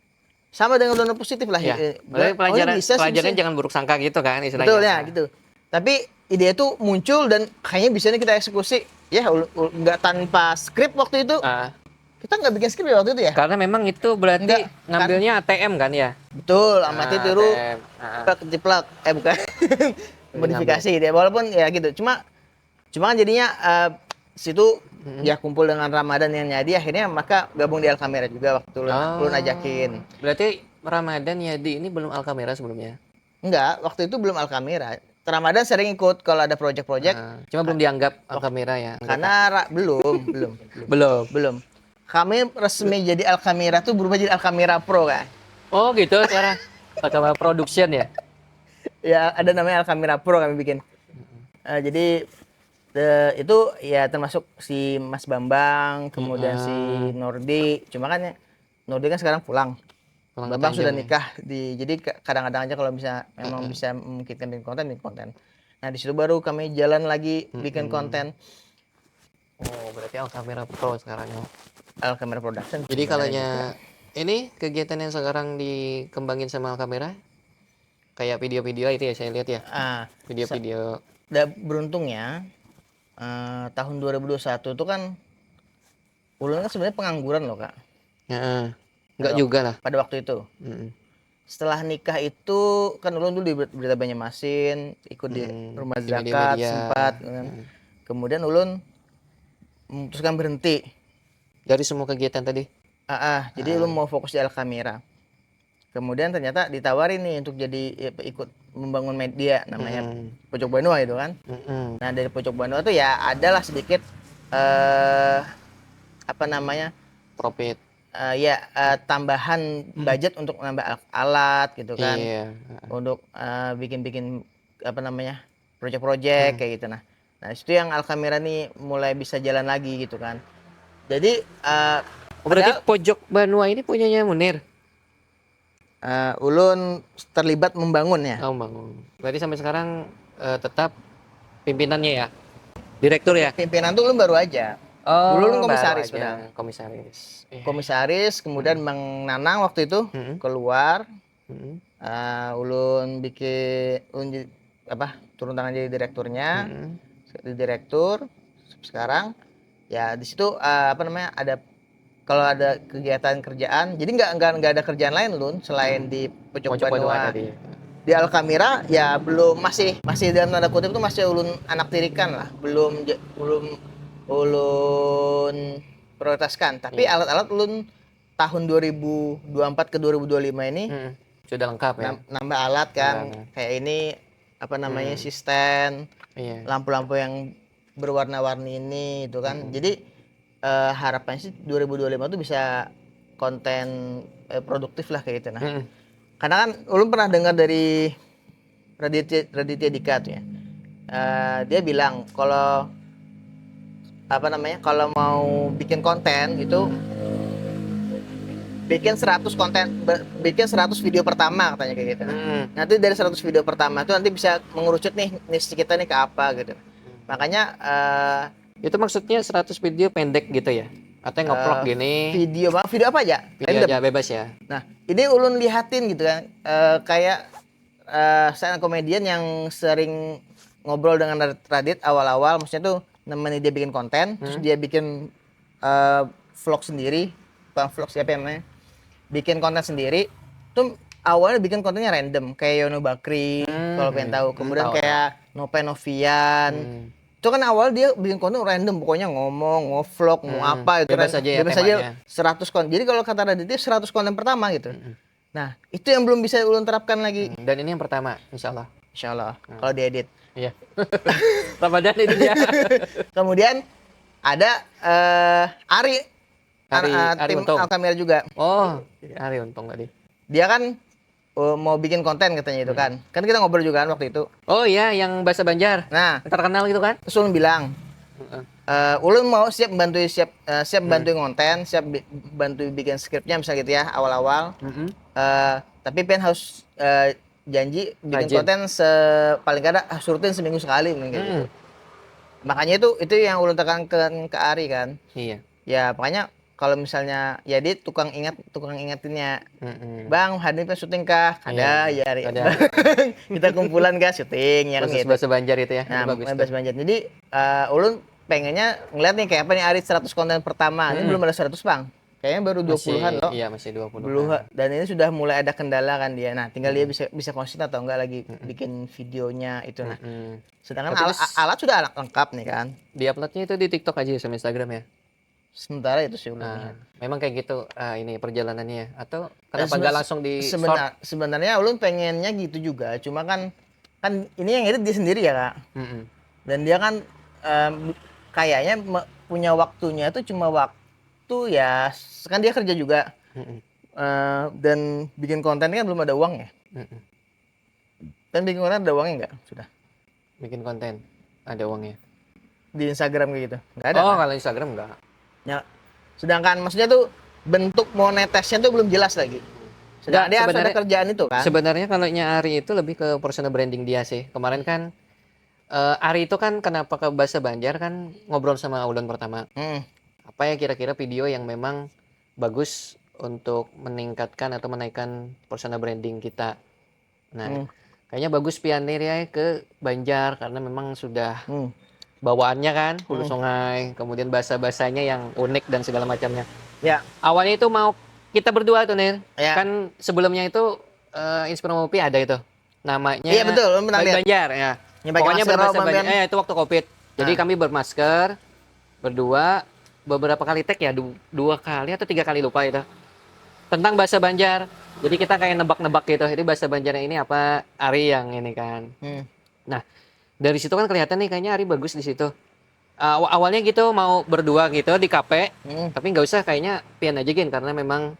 Sama dengan donor positif lah. Ya. Berarti Pelajaran jangan buruk sangka gitu kan istilahnya. Betul ya gitu. Tapi ide itu muncul dan kayaknya bisa nih kita eksekusi. Ya nggak tanpa skrip waktu itu. Kita nggak bikin skrip ya waktu itu ya. Karena memang itu berarti ngambilnya ATM kan ya. Betul, amati tiru. Jiplak, bukan. Modifikasi dia. Walaupun ya gitu. Cuma kan jadinya situ ya kumpul dengan Ramadan yang Nyadi, akhirnya maka gabung di Alkamera juga waktu lu ajakin. Berarti Ramadan Yadi ini belum Alkamera sebelumnya? Enggak, waktu itu belum Alkamera. Ramadan sering ikut kalau ada project-project. Cuma belum dianggap Alkamera ya? Karena belum. Kami resmi jadi Alkamera tuh berubah jadi Alkamera Pro kan. Oh gitu, cara Alkamera Production ya? Ya ada namanya Alkamera Pro kami bikin. Jadi itu ya termasuk si Mas Bambang, kemudian si Nordi. Cuma kan Nordi kan sekarang pulang. Bambang sudah nikah. Jadi kadang-kadang aja kalau memang bisa memungkinkan bikin konten. Nah di situ baru kami jalan lagi bikin konten. Oh berarti Alkamera Pro sekarang ya? Alkamera Production. Jadi kalau ini kegiatan yang sekarang dikembangin sama Alkamera, kayak video-video itu ya saya lihat ya. Video-video. Beruntungnya tahun 2021 itu kan ulun kan sebenarnya pengangguran loh kak. Enggak juga lah. Pada waktu itu. Setelah nikah itu kan ulun dulu di Berita Banjarmasin, ikut di Rumah Zakat sempat. Kemudian ulun memutuskan berhenti. Dari semua kegiatan tadi? Jadi ulun mau fokus di Alkamera. Kemudian ternyata ditawarin nih untuk jadi ikut membangun media namanya Pojok Banua itu kan. Nah dari Pojok Banua itu ya adalah sedikit profit. Tambahan budget untuk nambah alat gitu kan. Untuk bikin project-project kayak gitu. Nah itu yang Alkamera nih mulai bisa jalan lagi gitu kan. Jadi berarti Pojok Banua ini punyanya Munir? Ulun terlibat membangunnya. Membangun. Berarti sampai sekarang tetap pimpinannya ya? Direktur ya? Pimpinan tuh ulun baru aja. Dulu ulun komisaris benar. Komisaris, kemudian Bang Nanang waktu itu keluar. Ulun turun tangan jadi direkturnya. Jadi direktur sekarang ya di situ ada kalau ada kegiatan kerjaan, jadi nggak ada kerjaan lain Lun selain di Pojok Banua. Di Alkamera ya belum masih dalam tanda kutip itu masih ulun anak tirikan lah, belum ulun prioritaskan. Tapi alat-alat ulun tahun 2024 ke 2025 ini sudah lengkap ya. Nambah alat kan, kayak ini asisten, lampu-lampu yang berwarna-warni ini itu kan. Jadi harapannya sih 2025 tuh bisa konten produktif lah kayak gitu. Nah, karena kan ulun pernah dengar dari Raditya Dika tuh ya. dia bilang kalau apa namanya, kalau mau bikin konten gitu, bikin 100 konten, bikin 100 video pertama katanya kayak gitu. Nanti dari 100 video pertama itu nanti bisa mengerucut nih niche kita nih ke apa gitu. Makanya Itu maksudnya 100 video pendek gitu ya? Atau yang nge-vlog gini? video apa aja, Video random. aja bebas ya. Nah, ini ulun lihatin gitu kan, kayak stand up comedian yang sering ngobrol dengan Radit awal-awal, maksudnya tuh nemenin dia bikin konten, terus dia bikin vlog sendiri, bukan vlog siapa yang namanya, bikin konten sendiri. Tuh awalnya bikin kontennya random, kayak Yono Bakri, kalau pengen tahu. Kemudian tahu, kayak Nope Novian. Itu kan awal dia bikin konten random, pokoknya ngomong, ngevlog, mau apa itu bebas aja ya bebas temanya. aja 100 konten. Jadi kalau kata Radit itu 100 konten pertama gitu. Nah, itu yang belum bisa ulun terapkan lagi. Dan ini yang pertama, insya Allah. Insya Allah, kalau diedit. Iya. Ramadan itu dia. Kemudian ada Ari Ari tim Untung. Alkamira juga. Oh, Ari Untung tadi. Dia kan mau bikin konten katanya itu kan. Kan kita ngobrol juga kan waktu itu. Oh iya, yang bahasa Banjar. Nah, Terkenal gitu kan? terus ulun bilang, ulun mau siap bantu konten, siap bantu bikin skripnya misalnya gitu ya awal-awal. Tapi harus janji bikin Rajin. konten paling kada harus rutin seminggu sekali mungkin gitu. Makanya itu yang ulun tekankan ke Ari kan. Iya. Ya makanya kalau misalnya ya dia tukang ingetinnya, Bang hari ini kan syuting kah? Ada ya Ari. Ada. Kita kumpulan kah syuting ya kan Khusus gitu. bahasa Banjar itu ya. Nah, Itu bagus. bahasa Banjar. Jadi ulun pengennya ngeliat nih kayak apa nih Ari 100 konten pertama. Ini belum ada 100 Bang. Kayaknya baru 20-an loh. Iya, masih 20. Belum, dan ini sudah mulai ada kendala kan dia. Nah, tinggal dia bisa konsisten atau enggak lagi bikin videonya itu. Nah, sedangkan alat sudah lengkap nih kan. Di uploadnya itu di TikTok aja sama Instagram ya. Sementara itu sih ulun. Nah, memang kayak gitu ini perjalanannya atau kenapa nggak langsung di short? Sebenarnya ulun pengennya gitu juga. Cuma kan ini yang edit dia sendiri ya, Kak. Dan dia kan kayaknya punya waktunya itu cuma waktu ya, kan dia kerja juga. Dan bikin konten kan belum ada uang ya. Dan bikin konten ada uangnya nggak? Sudah. Bikin konten ada uangnya. Di Instagram kayak gitu. Nggak ada. Oh, kan? kalau Instagram enggak. Ya. Sedangkan maksudnya tuh bentuk monetasnya tuh belum jelas lagi. Sedangkan dia harus ada kerjaan itu kan. Sebenarnya kalau Ari itu lebih ke personal branding dia sih. Kemarin kan Ari itu kan kenapa ke bahasa Banjar kan ngobrol sama Ulun pertama. Apa ya kira-kira video yang memang bagus untuk meningkatkan atau menaikkan personal branding kita. Nah, kayaknya bagus pionir ya ke Banjar karena memang sudah bawaannya kan hulu sungai, kemudian bahasa-bahasanya yang unik dan segala macamnya. Ya. Awalnya itu mau kita berdua tuh Nir. Ya. Kan sebelumnya itu Inspiramopi ada itu. Namanya Iya betul, Banjar ya. Pokoknya berbahasa Banjar. Itu waktu Covid. Jadi kami bermasker berdua beberapa kali tag ya, 2 kali atau 3 kali lupa itu. Tentang bahasa Banjar. Jadi kita kayak nebak-nebak gitu. Jadi bahasa Banjarnya ini apa? Ari yang ini kan. Nah, dari situ kan kelihatan nih kayaknya Ari bagus di situ. Awalnya gitu mau berdua gitu di kafe, tapi nggak usah kayaknya Pian aja Gin karena memang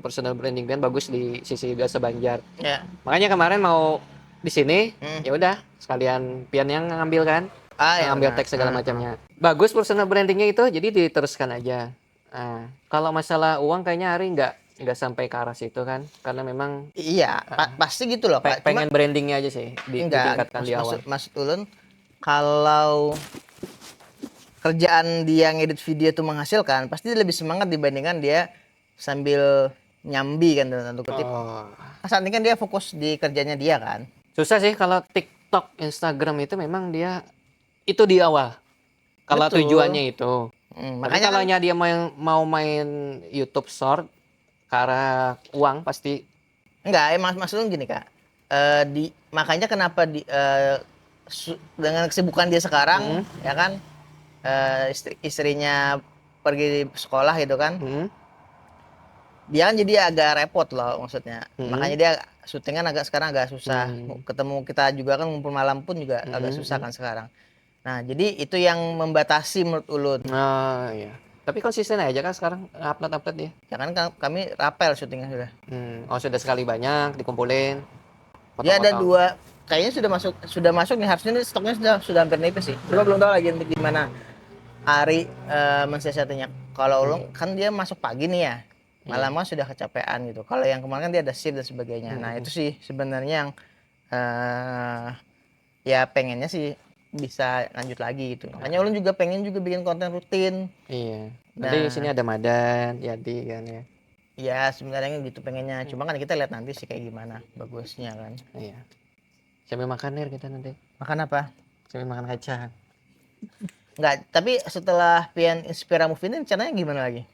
personal branding Pian bagus di sisi bahasa Banjar. Ya. Makanya kemarin mau di sini, ya udah sekalian Pian yang ngambil kan, ngambil teks segala macamnya. Bagus personal brandingnya itu, jadi diteruskan aja. Kalau masalah uang kayaknya Ari nggak sampai ke arah situ kan, karena memang iya pasti gitu loh Pak. Pengen brandingnya aja sih ditingkatkan di awal. Maksud ulun kalau kerjaan dia ngedit video itu menghasilkan, pasti dia lebih semangat dibandingkan dia sambil nyambi kan dalam tanda kutip. Saat ini kan dia fokus di kerjanya dia kan. Susah sih kalau TikTok, Instagram itu memang dia itu di awal. Kalau tujuannya itu. Makanya kalau dia mau main YouTube Short ke arah uang pasti enggak. Maksudnya gini Kak. Makanya kenapa dengan kesibukan dia sekarang ya kan, istrinya pergi sekolah gitu kan, dia kan jadi agak repot loh maksudnya. Makanya dia syutingan sekarang agak susah. Ketemu kita juga kan ngumpul malam pun juga agak susah kan sekarang. Nah jadi itu yang membatasi menurut ulun. Iya. Tapi konsisten aja kan sekarang upload dia. Ya kan kami rapel syutingnya sudah. Sudah sekali banyak dikumpulin. Ya ada kayaknya sudah masuk nih, harusnya nih stoknya sudah hampir nipis sih. Cuma belum tahu lagi nanti gimana Ari mensiasatinya. Kalau lo kan dia masuk pagi nih ya, malam kan sudah kecapean gitu. Kalau yang kemarin kan dia ada shift dan sebagainya. Nah itu sih sebenarnya yang ya pengennya sih bisa lanjut lagi gitu. Makanya ulun juga pengen juga bikin konten rutin. Iya. Nanti di sini ada Madan, Yadi kan ya. Ya sebenarnya gitu pengennya. Cuma kan kita lihat nanti sih kayak gimana bagusnya kan. Iya. Sambil makan nih kita nanti. Makan apa? Sambil makan kacang. Enggak, tapi setelah Pian Inspira Movie ini rencananya gimana lagi?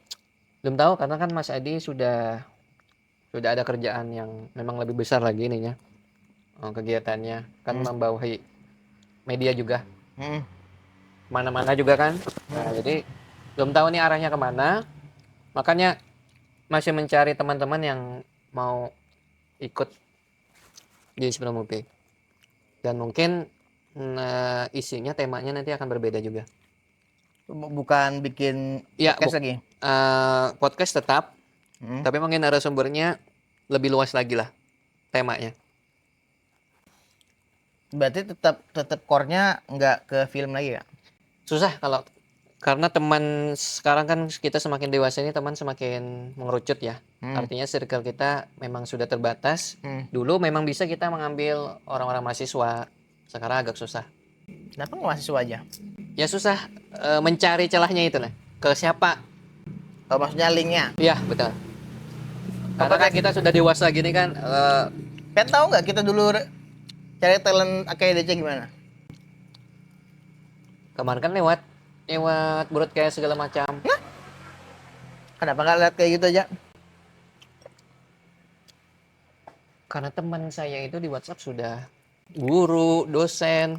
Belum tahu karena kan Mas Adi sudah ada kerjaan yang memang lebih besar lagi ininya. Kegiatannya kan membawahi media juga. Mana-mana juga kan. Nah, jadi belum tahu nih arahnya kemana. Makanya masih mencari teman-teman yang mau ikut di Inspira Movie. Dan mungkin isinya temanya nanti akan berbeda juga. Bukan bikin Ya, podcast lagi. podcast tetap, tapi mungkin narasumbernya lebih luas lagi lah temanya. Berarti tetap core-nya nggak ke film lagi ya? Susah kalau karena teman sekarang kan kita semakin dewasa ini teman semakin mengerucut ya. Artinya circle kita memang sudah terbatas. Dulu memang bisa kita mengambil orang-orang mahasiswa, sekarang agak susah. Kenapa nggak mahasiswa aja? Ya susah mencari celahnya itu lah. Ke siapa? Oh, maksudnya linknya. Iya betul. Karena kan kita sudah dewasa gini kan. Kan tahu nggak kita dulu cari talent AKDC gimana? Kemarin kan lewat broadcast segala macam. Kenapa nggak lihat kayak gitu aja? Karena teman saya itu di WhatsApp sudah guru, dosen,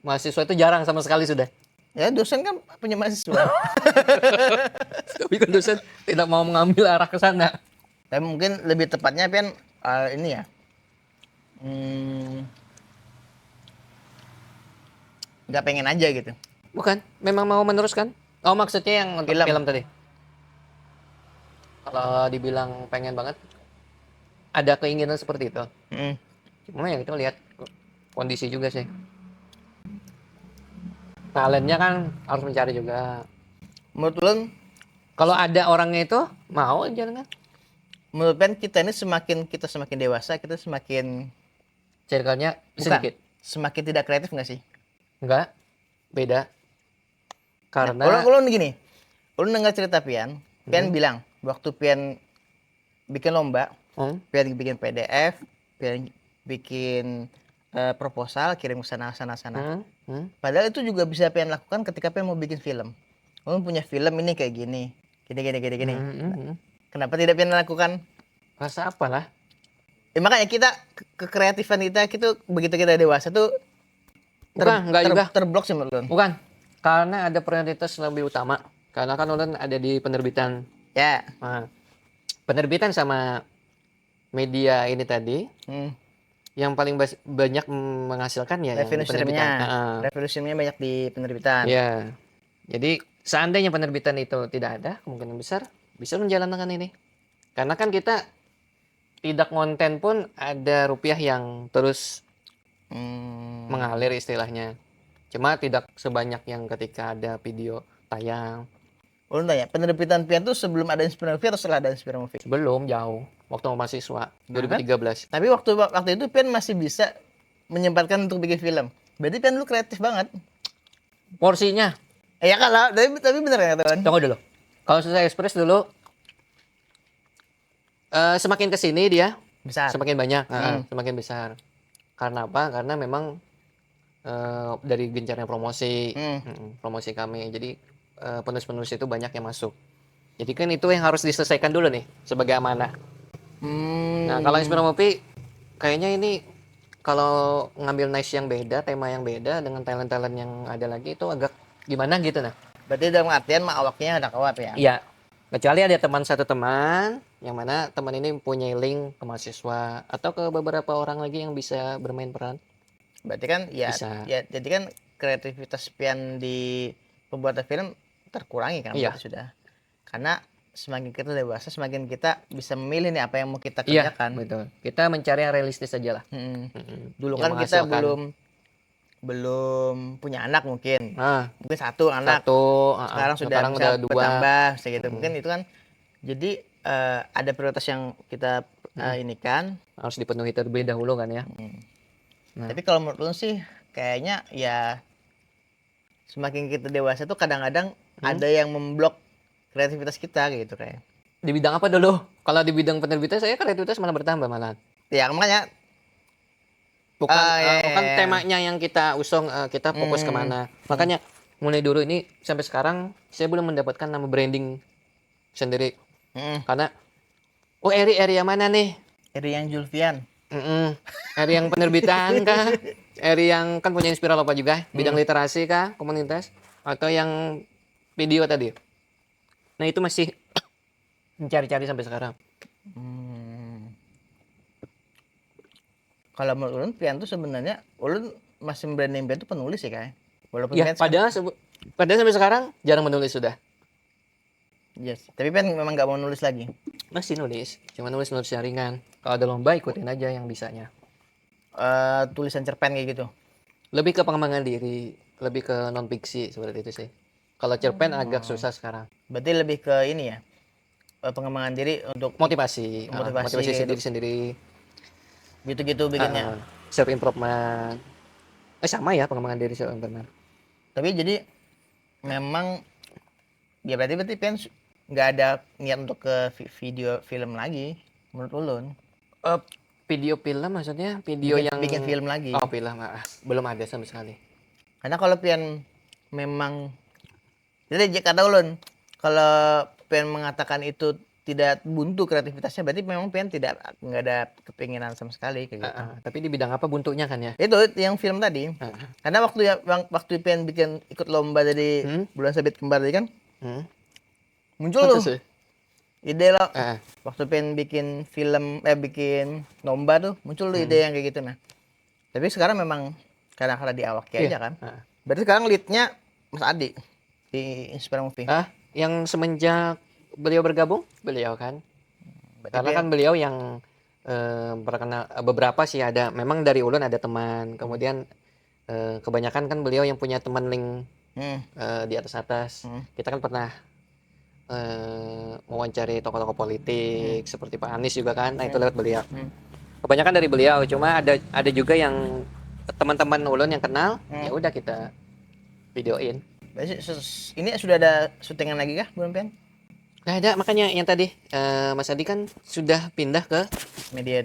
mahasiswa itu jarang sama sekali sudah. Ya dosen kan punya mahasiswa. Tapi kan dosen tidak mau mengambil arah ke sana. Tapi mungkin lebih tepatnya Pian ini ya. Nggak pengen aja gitu. Bukan, memang mau meneruskan. Oh maksudnya yang untuk film tadi. Kalau dibilang pengen banget, ada keinginan seperti itu. Cuma ya kita lihat kondisi juga sih. Talentnya kan harus mencari juga. Menurut Ulun, kalau ada orangnya itu mau aja kan? Menurut Pian kita ini kita semakin dewasa, kita semakin circle-nya sedikit. Semakin tidak kreatif nggak sih? Enggak, beda. Karena ulun gini, ulun dengar cerita Pian bilang waktu Pian bikin lomba, Pian bikin PDF, Pian bikin proposal, kirim ke sana. Padahal itu juga bisa Pian lakukan ketika Pian mau bikin film. Ulun punya film ini kayak gini. Gini. Kenapa tidak Pian lakukan? Rasa apalah? Makanya kita kekreatifan kita itu begitu kita dewasa tuh terblok sih menurut Ulun. Bukan. Karena ada prioritas lebih utama. Karena kan Ulun ada di penerbitan. Ya. Nah, penerbitan sama media ini tadi, yang paling banyak menghasilkan ya yang penerbitan. Revenue streamnya banyak di penerbitan. Ya. Jadi seandainya penerbitan itu tidak ada, kemungkinan besar bisa menjalankan ini. Karena kan kita tidak konten pun ada rupiah yang terus mengalir istilahnya. Cuma tidak sebanyak yang ketika ada video tayang. Ulun tanya, penerbitan Pian tuh sebelum ada Inspira Movie atau setelah ada Inspira Movie? Sebelum, jauh. Waktu mahasiswa, 2013. Tapi waktu itu Pian masih bisa menyempatkan untuk bikin film. Berarti Pian dulu kreatif banget. Porsinya. Ya kalau, tapi bener ya teman. Tunggu dulu. Kalau Susah Express dulu, semakin kesini dia, besar. Semakin banyak, semakin besar. Karena apa? Karena memang dari gencarnya promosi, promosi kami. Jadi penulis-penulis itu banyak yang masuk. Jadi kan itu yang harus diselesaikan dulu nih sebagai amanah. Nah kalau Inspira Movie kayaknya ini kalau ngambil niche yang beda, tema yang beda dengan talent-talent yang ada lagi itu agak gimana gitu nah. Berarti dalam artian awaknya ada kawat ya? Iya. Kecuali ada satu teman yang mana teman ini punya link ke mahasiswa atau ke beberapa orang lagi yang bisa bermain peran. Berarti kan ya jadi kan kreativitas Pian di pembuatan film terkurangi kan? Iya. Sudah. Karena semakin kita dewasa, semakin kita bisa memilih nih apa yang mau kita Iya, kerjakan. betul. Kita mencari yang realistis aja lah. Dulu Yang kan kita menghasilkan. belum punya anak mungkin Nah, satu anak. satu, Sekarang sudah sekarang bisa udah 2. bertambah segitu. Mungkin itu kan jadi ada prioritas yang kita ini kan. Harus dipenuhi terlebih dahulu kan ya. Nah. Tapi kalau menurut lu sih kayaknya ya semakin kita dewasa tuh kadang-kadang ada yang memblok kreativitas kita gitu kayak. Di bidang apa dulu? Kalau di bidang penerbitan saya kreativitas malah bertambah malah. Ya makanya Bukan iya. bukan temanya yang kita usung, kita fokus kemana. Makanya mulai dulu ini sampai sekarang saya belum mendapatkan nama branding sendiri. Karena area mana nih? Eri yang Julfian. Area yang penerbitan kah? Area yang kan punya Inspiraloka juga, bidang literasi kah, komunitas, atau yang video tadi. Nah itu masih mencari-cari sampai sekarang. Kalau menurut Ulun, Pian tuh sebenarnya Ulun masih branding Pian tuh penulis ya kayak. Walaupun Ya, Pian padahal sampai sekarang jarang menulis sudah. yes. Tapi Pian memang nggak mau nulis lagi. Masih nulis, cuma nulis ringan. Kalau ada lomba ikutin aja yang bisanya. Tulisan cerpen kayak gitu. Lebih ke pengembangan diri, lebih ke non fiksi seperti itu sih. Kalau cerpen agak susah sekarang. Berarti lebih ke ini ya. Pengembangan diri untuk Motivasi Motivasi diri sendiri, gitu-gitu bikinnya. self improvement. Sama ya pengembangan diri self improvement. Tapi jadi memang ya berarti Pian nggak ada niat untuk ke video film lagi menurut Ulun. Video film maksudnya video yang bikin film lagi. Oh, film belum ada sama sekali. Karena kalau Pian memang jadi kata Ulun kalau Pian mengatakan itu tidak buntu kreativitasnya berarti memang Pian nggak ada kepinginan sama sekali kayak gitu. Tapi di bidang apa buntunya kan ya? Itu yang film tadi. Karena waktu Pian bikin ikut lomba dari Bulan Sabit Kembar tadi kan. Muncul loh ide lo. Waktu Pian bikin film bikin lomba tuh muncul loh ide yang kayak gitu nah. Tapi sekarang memang kadang-kadang di awak aja kan. Berarti sekarang leadnya Mas Adi di Inspira Movie. Yang semenjak beliau bergabung, beliau kan. Karena kan beliau yang berkenal beberapa sih ada. Memang dari Ulun ada teman. Kemudian kebanyakan kan beliau yang punya teman link di atas. Kita kan pernah mewawancari tokoh-tokoh politik seperti Pak Anies juga kan. Nah itu lewat beliau. Kebanyakan dari beliau. Cuma ada juga yang teman-teman Ulun yang kenal. Ya udah kita videoin. Ini sudah ada syutingan lagi kah belum Pian? Nggak ada, makanya yang tadi Mas Adi kan sudah pindah ke media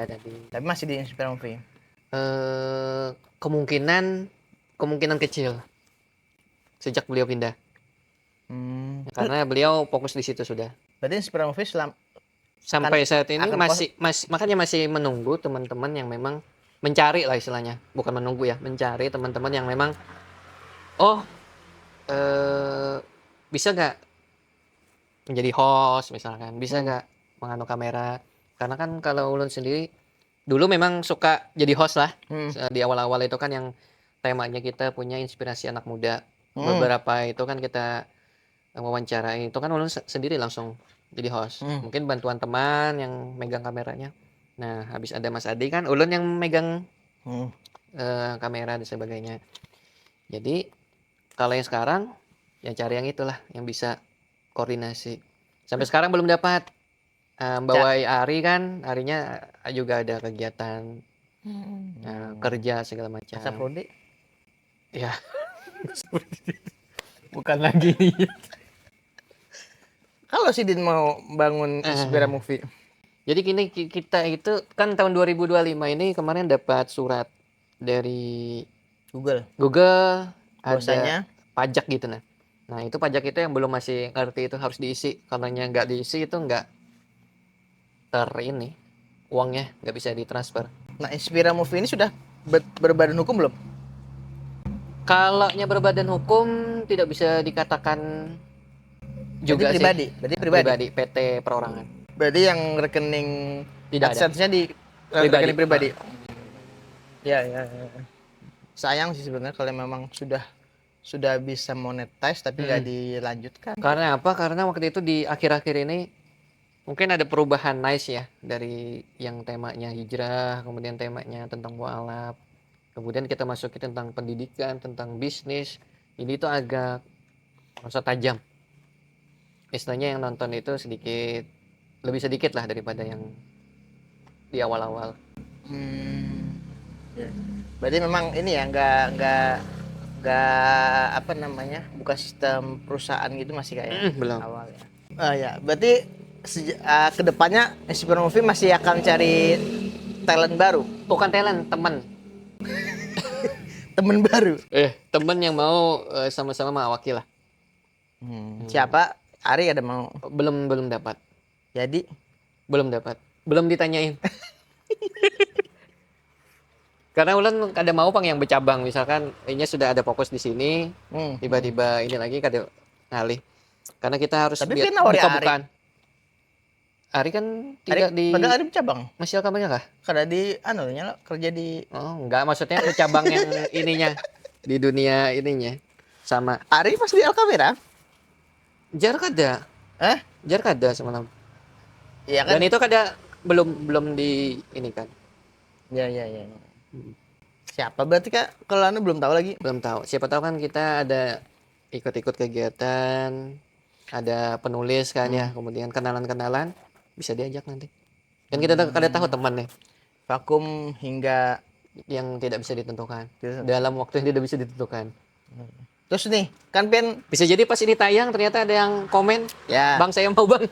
tadi. Tapi masih di Inspira Movie. Kemungkinan kecil sejak beliau pindah. Karena beliau fokus di situ sudah. Berarti Inspira Movie sampai saat ini makanya masih menunggu teman-teman yang memang mencari lah istilahnya, bukan menunggu ya, mencari teman-teman yang memang bisa nggak menjadi host misalkan, bisa nggak menganu kamera. Karena kan kalau Ulun sendiri dulu memang suka jadi host lah. Di awal-awal itu kan yang temanya kita punya inspirasi anak muda. Beberapa itu kan kita wawancarai, itu kan Ulun sendiri langsung jadi host. Mungkin bantuan teman yang megang kameranya. Nah habis ada Mas Adi kan Ulun yang megang kamera dan sebagainya. Jadi kalau yang sekarang ya cari yang itulah yang bisa koordinasi. Sampai sekarang belum dapat. Mbak Ari kan, Arinya juga ada kegiatan kerja segala macam. Saprodi? Ya. Bukan lagi. Kalau si Din mau bangun Inspira Movie. Jadi gini, kita itu kan tahun 2025 ini kemarin dapat surat dari Google ada pajak gitu nah. Nah itu pajak itu yang belum masih ngerti itu harus diisi. Karena nggak diisi itu nggak uangnya nggak bisa ditransfer. Nah Inspira Movie ini sudah berbadan hukum belum? Kalau berbadan hukum tidak bisa dikatakan juga pribadi. Berarti pribadi. PT perorangan. Berarti yang rekening tidak AdSense-nya di rekening pribadi. Ya. Sayang sih sebenarnya kalau memang sudah sudah bisa monetize tapi nggak dilanjutkan. Karena apa? Karena waktu itu di akhir-akhir ini mungkin ada perubahan nice ya dari yang temanya hijrah, kemudian temanya tentang mualaf, kemudian kita masukin tentang pendidikan, tentang bisnis. Ini tuh agak merasa tajam. Istilahnya yang nonton itu lebih sedikit lah daripada yang di awal-awal. Ya. Berarti memang ini ya nggak apa namanya, bukan sistem perusahaan gitu masih kayak Belum. awalnya. Ya, berarti kedepannya Super Movie masih akan cari talent baru, Bukan talent, teman. temen baru. Teman yang mau sama-sama mengawaki lah. Siapa? Ari ada mau? Belum dapat. Jadi Belum dapat. Belum ditanyain. Karena Ulan kada mau pang yang bercabang, misalkan ini sudah ada fokus di sini, tiba-tiba ini lagi kada ngalih. Karena kita harus tapi lihat kan awalnya buka-bukaan. Ari kan tidak di padahal Ari cabang. masih kabarnya kah? Kada di nya kerja di. Oh, enggak, maksudnya bercabang yang ininya di dunia ininya. Sama. Ari pas di Alkamira. Jar kada. Jar kada semalam. Iya kan? Dan itu kada belum di ini kan. Ya. Siapa berarti Kak? Kalau anu belum tahu lagi. Belum tahu. Siapa tahu kan kita ada ikut-ikut kegiatan, ada penulis kan ya, kemudian kenalan-kenalan bisa diajak nanti. Dan kita kada tahu teman nih Vakum hingga yang tidak bisa ditentukan. Dalam waktu yang tidak bisa ditentukan. terus nih, kan Pen Bisa jadi pas ini tayang ternyata ada yang komen, ya. "Bang, saya mau, Bang."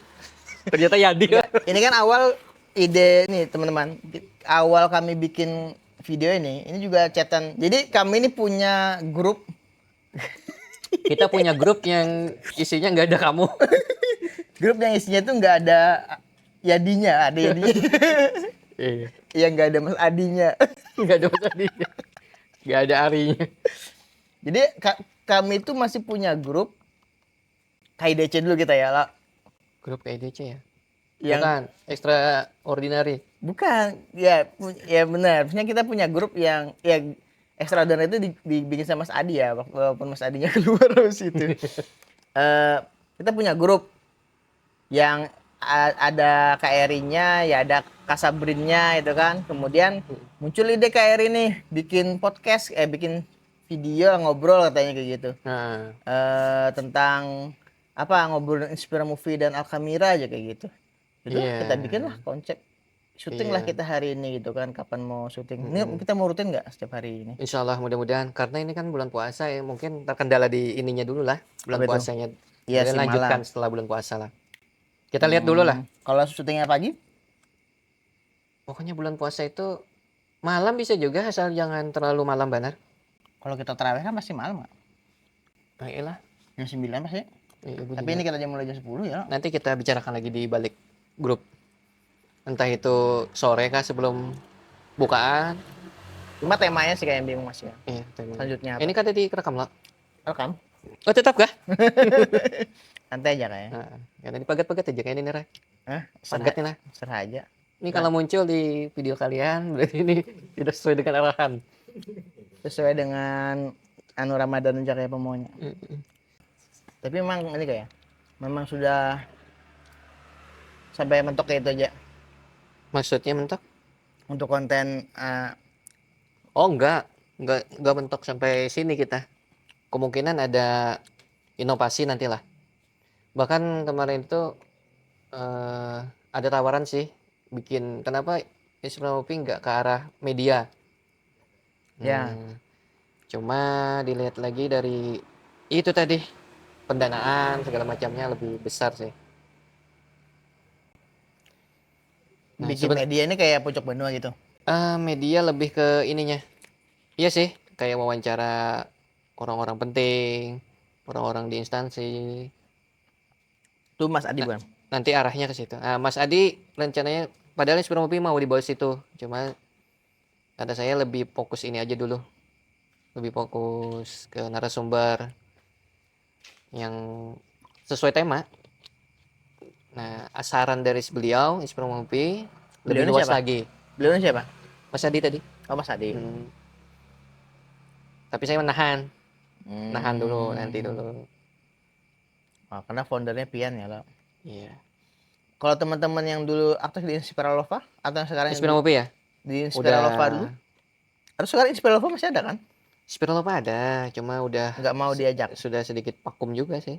Ternyata Yadi. Ini kan awal ide nih teman-teman. Awal kami bikin video ini juga chatan. Jadi kami ini punya grup. Kita punya grup yang isinya nggak ada kamu. Grup yang isinya tuh nggak ada Yadinya, ada Yadinya. Iya. Yang nggak ada Mas Adinya. Nggak ada Mas Adinya. Nggak ada Arinya. Jadi kami itu masih punya grup KIDC dulu kita ya lah. Grup EDC ya? Yang Bukan, extraordinary. bukan, ya benar. Maksudnya kita punya grup yang ya extraordinary itu dibikin sama Mas Adi ya, walaupun Mas Adinya keluar dari situ. Kita punya grup yang ada KRI-nya, ya ada Kasabrinnya itu kan. Kemudian muncul ide KRI nih bikin podcast, bikin video ngobrol katanya kayak gitu. Tentang apa, ngobrol Inspira Movie dan Alkamira aja kayak gitu. Jadi kita bikin lah konsep syuting lah kita hari ini gitu kan, kapan mau syuting. Ini kita mau rutin nggak setiap hari ini? Insya Allah mudah-mudahan, karena ini kan bulan puasa ya, mungkin terkendala di ininya dulu lah, bulan Apa itu? puasanya. Iya Dan sih, lanjutkan malam. setelah bulan puasa lah. Kita lihat dulu lah. Kalau syutingnya pagi? Pokoknya bulan puasa itu malam bisa juga, asal jangan terlalu malam benar. Kalau kita tarawih kan pasti malam nggak? Baiklah. Jam 9 pasti. Tapi ini kita mulai jam 10 ya. Nanti kita bicarakan lagi di balik grup. Entah itu sore kah sebelum bukaan. Cuma temanya sih kayak yang bingung Mas ya. Iya, tema. Selanjutnya apa? Ini kan tadi kerekam lah. Rekam. Oh, tetap kah? Santai aja kayak. Ya tadi pagat-pagat aja kayak ini Ray. Pagat nih lah. Serah aja. Ini kalau muncul di video kalian berarti ini tidak sesuai dengan arahan. Sesuai dengan anu Ramadan kayak pemaunya. Tapi memang ini kayak memang sudah sampai mentok kayak itu aja. Maksudnya mentok? Untuk konten Oh, enggak mentok sampai sini kita. Kemungkinan ada inovasi nantilah. Bahkan kemarin itu ada tawaran sih bikin, kenapa Inspira Movie nggak ke arah media. ya. Cuma dilihat lagi dari itu tadi, pendanaan segala macamnya lebih besar sih. Bikin media ini kayak Pucuk Benua gitu. Media lebih ke ininya. Iya sih, kayak wawancara orang-orang penting, orang-orang di instansi. Tuh Mas Adi bukan? Nanti arahnya ke situ. Mas Adi rencananya, padahal Inspira Movie mau dibawa situ. Cuma kata saya lebih fokus ini aja dulu. Lebih fokus ke narasumber yang sesuai tema. Nah, saran dari beliau, Inspira Movie lebih luas lagi. Beliau ini siapa? Mas Adi tadi. Oh, Mas Adi. Tapi saya menahan. Nahan dulu, nanti dulu. Oh, karena foundernya Pian ya lo. Iya. Kalau teman-teman yang dulu aktif di Inspiralova atau yang sekarang yang Inspiralova ya? di Udah. Inspiralova dulu, atau sekarang Inspiralova masih ada kan? Inspiralova ada, cuma udah Nggak mau diajak. sudah sedikit vakum juga sih.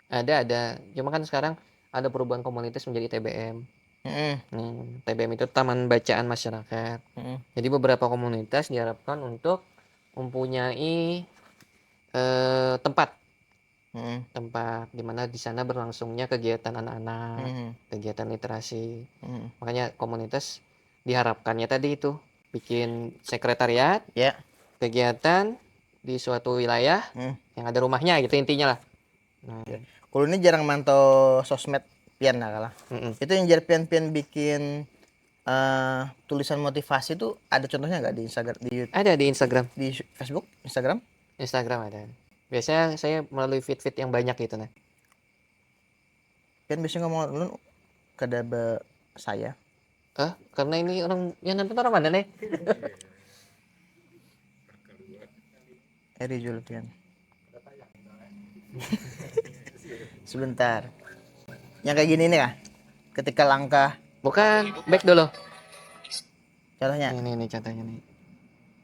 Ada. Cuma kan sekarang ada perubahan komunitas menjadi TBM. TBM itu Taman Bacaan Masyarakat. Jadi beberapa komunitas diharapkan untuk mempunyai tempat di mana di sana berlangsungnya kegiatan anak-anak, kegiatan literasi. Makanya komunitas diharapkannya tadi itu bikin sekretariat, Ya. kegiatan di suatu wilayah yang ada rumahnya gitu intinya lah. Nah, Kalau ini jarang mantau sosmed Pian lah kalah. Itu yang jar Pian bikin tulisan motivasi itu ada contohnya nggak di Instagram, di YouTube, ada di Instagram, di Facebook, Instagram? Instagram ada. Biasanya saya melalui feed yang banyak gitu nah. Pian biasanya ngomong dulu kada be saya. Karena ini orang yang nonton orang mana nih? Eri Julfian. Sebentar. Yang kayak gini nih kah? Ketika langkah. Bukan, back dulu. Contohnya. Ini contohnya nih.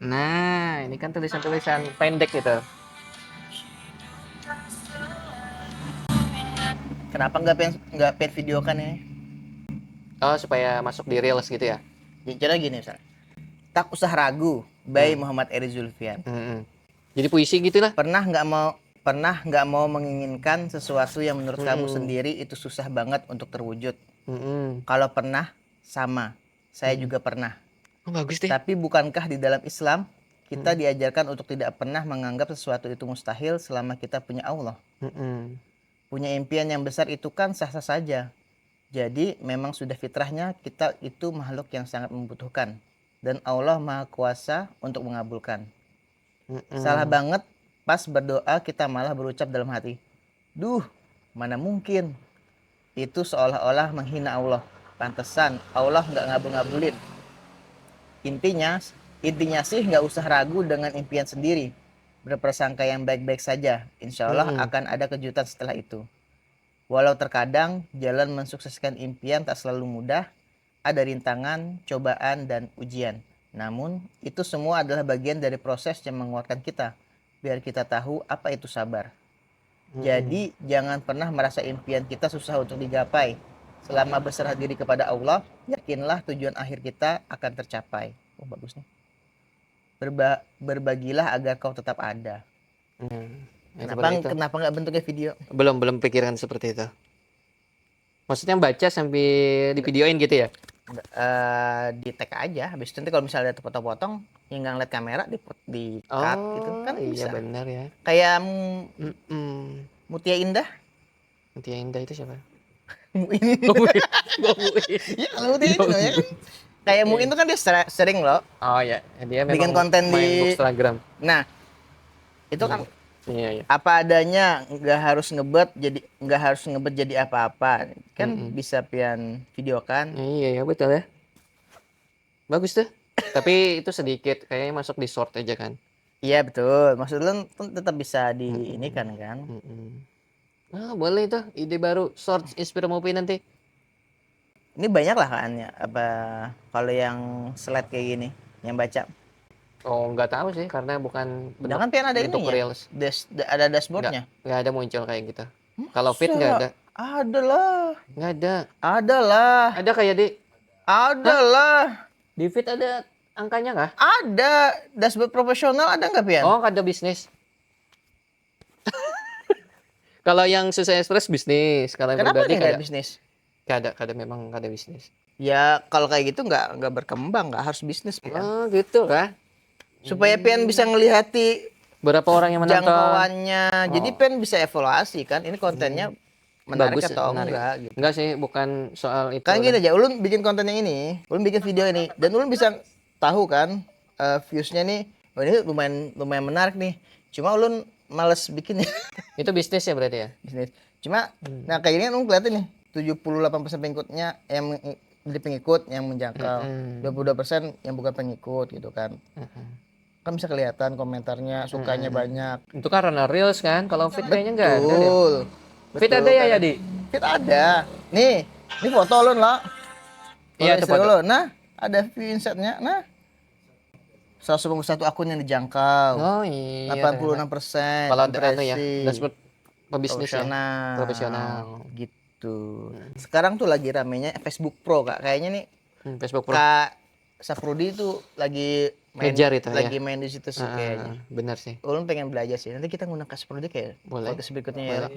Nah, ini kan tulisan-tulisan pendek gitu. Kenapa nggak pengen videokan ini? Oh, supaya masuk di reels gitu ya? Jadi contohnya gini misalnya. Tak usah ragu, by Muhammad Eri Zulfian. Jadi puisi gitulah. Pernah nggak mau menginginkan sesuatu yang menurut kamu sendiri itu susah banget untuk terwujud? Kalau pernah, sama. Saya juga pernah. Oh, bagus deh. Tapi bukankah di dalam Islam kita diajarkan untuk tidak pernah menganggap sesuatu itu mustahil selama kita punya Allah? Punya impian yang besar itu kan sah-sah saja. Jadi memang sudah fitrahnya kita itu makhluk yang sangat membutuhkan. Dan Allah Maha Kuasa untuk mengabulkan. Salah banget pas berdoa kita malah berucap dalam hati, duh mana mungkin. Itu seolah-olah menghina Allah. Pantesan Allah nggak ngabul-ngabulin. Intinya sih nggak usah ragu dengan impian sendiri. Berprasangka yang baik-baik saja. Insya Allah akan ada kejutan setelah itu. Walau terkadang jalan mensukseskan impian tak selalu mudah, ada rintangan, cobaan, dan ujian. Namun, itu semua adalah bagian dari proses yang menguatkan kita, biar kita tahu apa itu sabar. Jadi, jangan pernah merasa impian kita susah untuk digapai. Selama berserah diri kepada Allah, yakinlah tujuan akhir kita akan tercapai. Oh, bagus nih. Berbagilah agar kau tetap ada. Kenapa nggak bentuknya video? Belum pikirkan seperti itu. Maksudnya baca sambil divideoin gitu ya? Di tag aja. Habis itu nanti kalau misalnya ada potong-potong, yang nggak ngeliat kamera di cut gitu kan iya bisa. Benar ya. Kayak Mutia Indah. Mutia Indah itu siapa? Muin. Iya kalau Mutia Indah ya kan. Kayak Muin itu kan dia sering loh. Oh ya, dia memang bikin konten di Instagram. Nah, itu kan Iya. apa adanya, nggak harus ngebet jadi apa-apa kan. Bisa Pian videokan. Iya betul ya, bagus tuh. Tapi itu sedikit kayaknya masuk di short aja kan. Iya betul, maksud lu tetap bisa di ini kan. Boleh tuh ide baru short Inspira Movie nanti. Ini banyak lah kan ya, apa kalau yang slide kayak gini yang baca. Oh, nggak tahu sih karena bukan Jangan Pian ada bentuk ininya. reels. Ada dashboardnya. Nggak ada muncul kayak gitu. Kalau feed nggak ada. Ada lah. Nggak ada. Ada lah. Ada kayak di. Ada lah. Di feed ada angkanya nggak? Ada. Dashboard profesional ada nggak Pian? Oh, ada bisnis. Kalau yang Susah Express bisnis. Kalau yang Kenapa pribadi nggak ada bisnis? Nggak ada memang nggak ada bisnis. Ya kalau kayak gitu nggak berkembang, nggak harus bisnis Pian. Oh gitu lah. Supaya Pian bisa ngelihati berapa orang yang menonton, jangkauannya. Jadi Pian bisa evaluasi kan, ini kontennya menarik bagus, atau menarik. enggak gitu. Enggak sih, bukan soal itu. Kan gini aja, ulun bikin konten yang ini, ulun bikin video ini, dan ulun bisa tahu kan viewsnya nih, oh ini lumayan menarik nih. Cuma ulun males bikinnya. Itu bisnis ya berarti ya? Bisnis. Cuma nah kayak gini kan ulun kelihatan nih, 78% pengikutnya yang jadi pengikut yang menjangkau, 22% yang bukan pengikut gitu kan. Kan bisa kelihatan komentarnya, sukanya banyak. Itu kan karena reels kan. Kalau feed kayaknya nggak ada deh. Betul. Feed ada ya, Yadi? Fit ada. Nih foto lo lah. Foto Iya, itu istri foto. lo. Nah, ada view insertnya. Nah, 151 akun yang dijangkau. Oh iya, ternyata. 86% Kalau ada anu ya, impresi. dashboard pebisnis ya. Profesional. Profesional. Gitu. Sekarang tuh lagi ramenya Facebook Pro, Kak. Kayaknya nih Facebook Pro. Kak Saprudi tuh lagi Ngejar itu ya. main di situ sih kayaknya. Benar sih. Ulun pengen belajar sih. Nanti kita ngundang Kak Saprudi kayak Boleh. podcast berikutnya ya. Lah.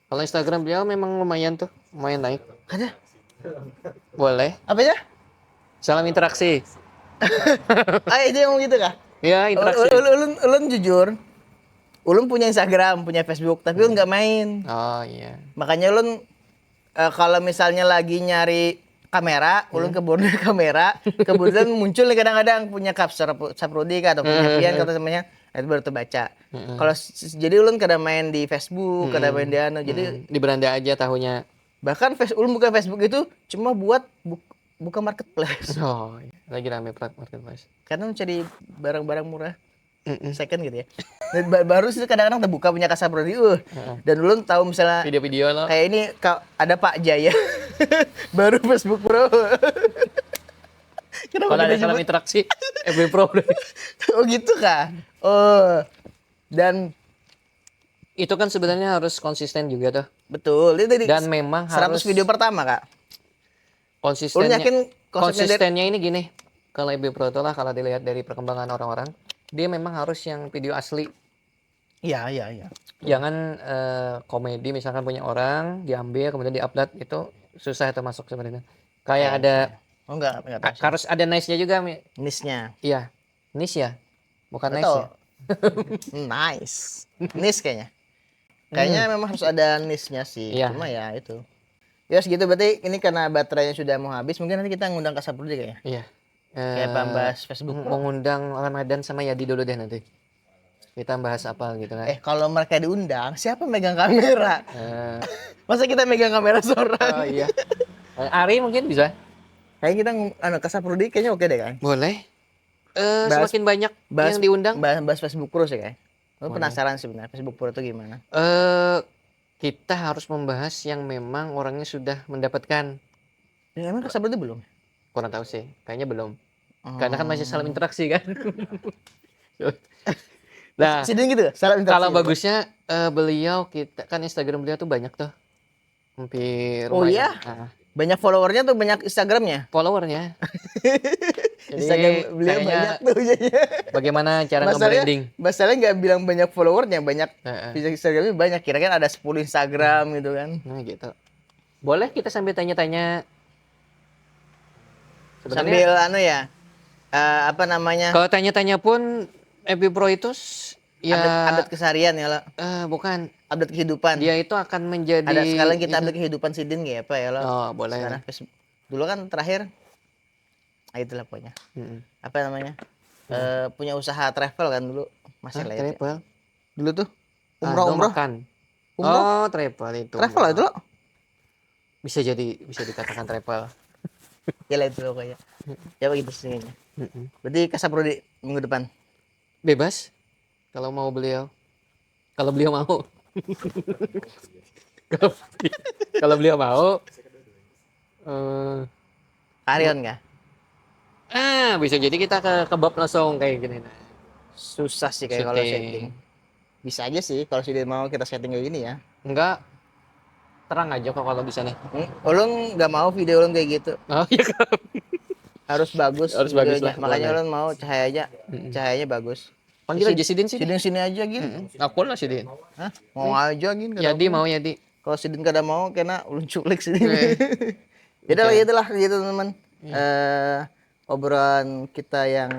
Kalau Instagram beliau memang lumayan tuh, lumayan naik. Ada? Boleh. Apa ya? Salam interaksi. Ah, itu yang gitu kah? Ya, interaksi. Ulun jujur. Ulun punya Instagram, punya Facebook, tapi ulun nggak main. Oh iya. Makanya ulun kalau misalnya lagi nyari kamera, ulun ke border kamera, kemudian muncul nih kadang-kadang punya Saprodi atau punya Pian kata temannya, itu baru terbaca. Kalau jadi ulun kadang main di Facebook, kadang main di anu, jadi Di beranda aja tahunya. bahkan ulun buka Facebook itu cuma buat buka marketplace. Oh, iya. Lagi rame marketplace. Karena mencari barang-barang murah. Second gitu ya. Dan baru sih kadang-kadang terbuka punya Kak Saprodi. Dan ulun tahu misalnya Video-video lo. kayak ini ada Pak Jaya. Baru Facebook Pro. Kenapa Kalau ada kita salam nyebut? interaksi, FB Pro. Oh gitu kah? Oh. Dan Itu kan sebenarnya harus konsisten juga tuh. betul, ini tadi Dan memang 100 harus video pertama, Kak. Ulun konsistennya. yakin konsepnya Konsistennya ini gini. Kalau FB Pro itu lah kalau dilihat dari perkembangan orang-orang, dia memang harus yang video asli. Iya, iya. Jangan komedi misalkan punya orang diambil kemudian diupload, itu susah itu masuk sebenarnya. Kayak ada Oh enggak tahu sih. harus ada nice-nya juga. Niche-nya. Iya. Nice ya? Bukan Nggak nice tahu. ya? Nice. Niche kayaknya. Kayaknya memang harus ada niche-nya sih. Iya. Cuma ya itu. Ya segitu berarti ini karena baterainya sudah mau habis, mungkin nanti kita ngundang Kak Saprodi kayaknya. Iya. Kayak bahas Facebook Pro. Mengundang Ramadan sama Yadi dulu deh nanti. Kita bahas apa gitu kan. Kalau mereka diundang, siapa megang kamera? Masa kita megang kamera seorang? Oh iya. Ari mungkin bisa. Kayak kita Kak Saprodi kayaknya oke deh kan? Boleh. Bahas- Semakin banyak yang diundang. Bahas Facebook Pro sih kayak. Lu penasaran sebenarnya Facebook Pro itu gimana? Kita harus membahas yang memang orangnya sudah mendapatkan. Ya, emang Kak Saprodi belum? Kurang tahu sih, kayaknya belum. Karena kan masih salam interaksi kan. Nah, Sidin gitu, salah interaksi. kalau bagusnya beliau kita kan Instagram beliau tuh banyak tuh. Hampir Oh lumayan. iya? Banyak followernya tuh banyak Instagramnya. Followernya. Jadi, Instagram beliau kayaknya banyak tuh jadinya. bagaimana cara nge-branding? Masalahnya nggak bilang banyak followernya, banyak Heeh. Instagramnya banyak. Kira-kira ada 10 Instagram gitu kan. Nah gitu. Boleh kita sambil tanya-tanya. Sambil ya. Apa namanya? Kalau tanya-tanya pun FB Pro itu ya Update keseharian ya lah. bukan. Update kehidupan. Dia itu akan menjadi Ada sekalian kita update kehidupan Sidin nggak ya Pak ya lo? Oh, boleh. Sekarang dulu kan terakhir, itulah pokoknya. Apa namanya? Punya usaha travel kan dulu. Masih lah itu. Travel. Dulu tuh Umroh umroh. makan. Umroh. Oh, travel itu. Travel lah itu lo. Bisa dikatakan travel. Ya lah itu pokoknya. Ya begitu sih. Berarti Kak Saprodi minggu depan. Bebas kalau mau beliau. Kalau beliau mau. Kalau kalau beliau mau. Karyon nggak? Bisa jadi kita ke kebab langsung kayak gini. Susah sih kayak kalau Syuting. setting. Bisa aja sih kalau Sidin mau kita setting kayak gini ya. Enggak, terang aja kok kalau bisa nih. Ulun nggak mau video ulun kayak gitu. Oh iya kan. Harus bagus. Harus bagus videonya. lah, Makanya boleh. ulun mau cahayanya bagus. Panggil aja Sidin sini. Sidin sini aja gin. Aku lah Sidin. Hah? Mau aja gin. Yadi mau Yadi. Kalau Sidin kada mau kena ulun culik Sidin. Eh. Jadi lah itulah gitu teman. Obrolan kita yang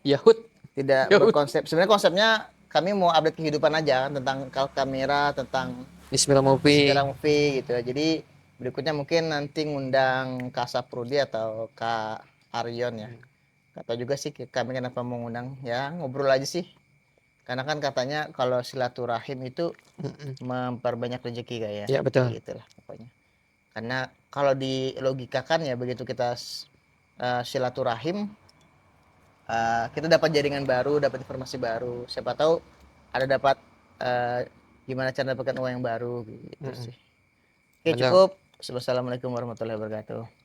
Yahut. tidak berkonsep. Sebenarnya konsepnya kami mau update kehidupan aja kan, tentang kamera, tentang Bismillah Movie. sekarang movie gitu. Jadi berikutnya mungkin nanti ngundang Kak Saprudi atau Kak Aryon ya. Kata juga sih kami kenapa mau ngundang ya ngobrol aja sih. Karena kan katanya kalau silaturahim itu memperbanyak rezeki kayak Ya, betul. Gitulah pokoknya. Karena kalau di logika kan ya begitu kita silaturahim kita dapat jaringan baru, dapat informasi baru. Siapa tahu ada dapat gimana cara dapatkan uang yang baru gitu sih. Oke, Benar. cukup. Wassalamualaikum warahmatullahi wabarakatuh.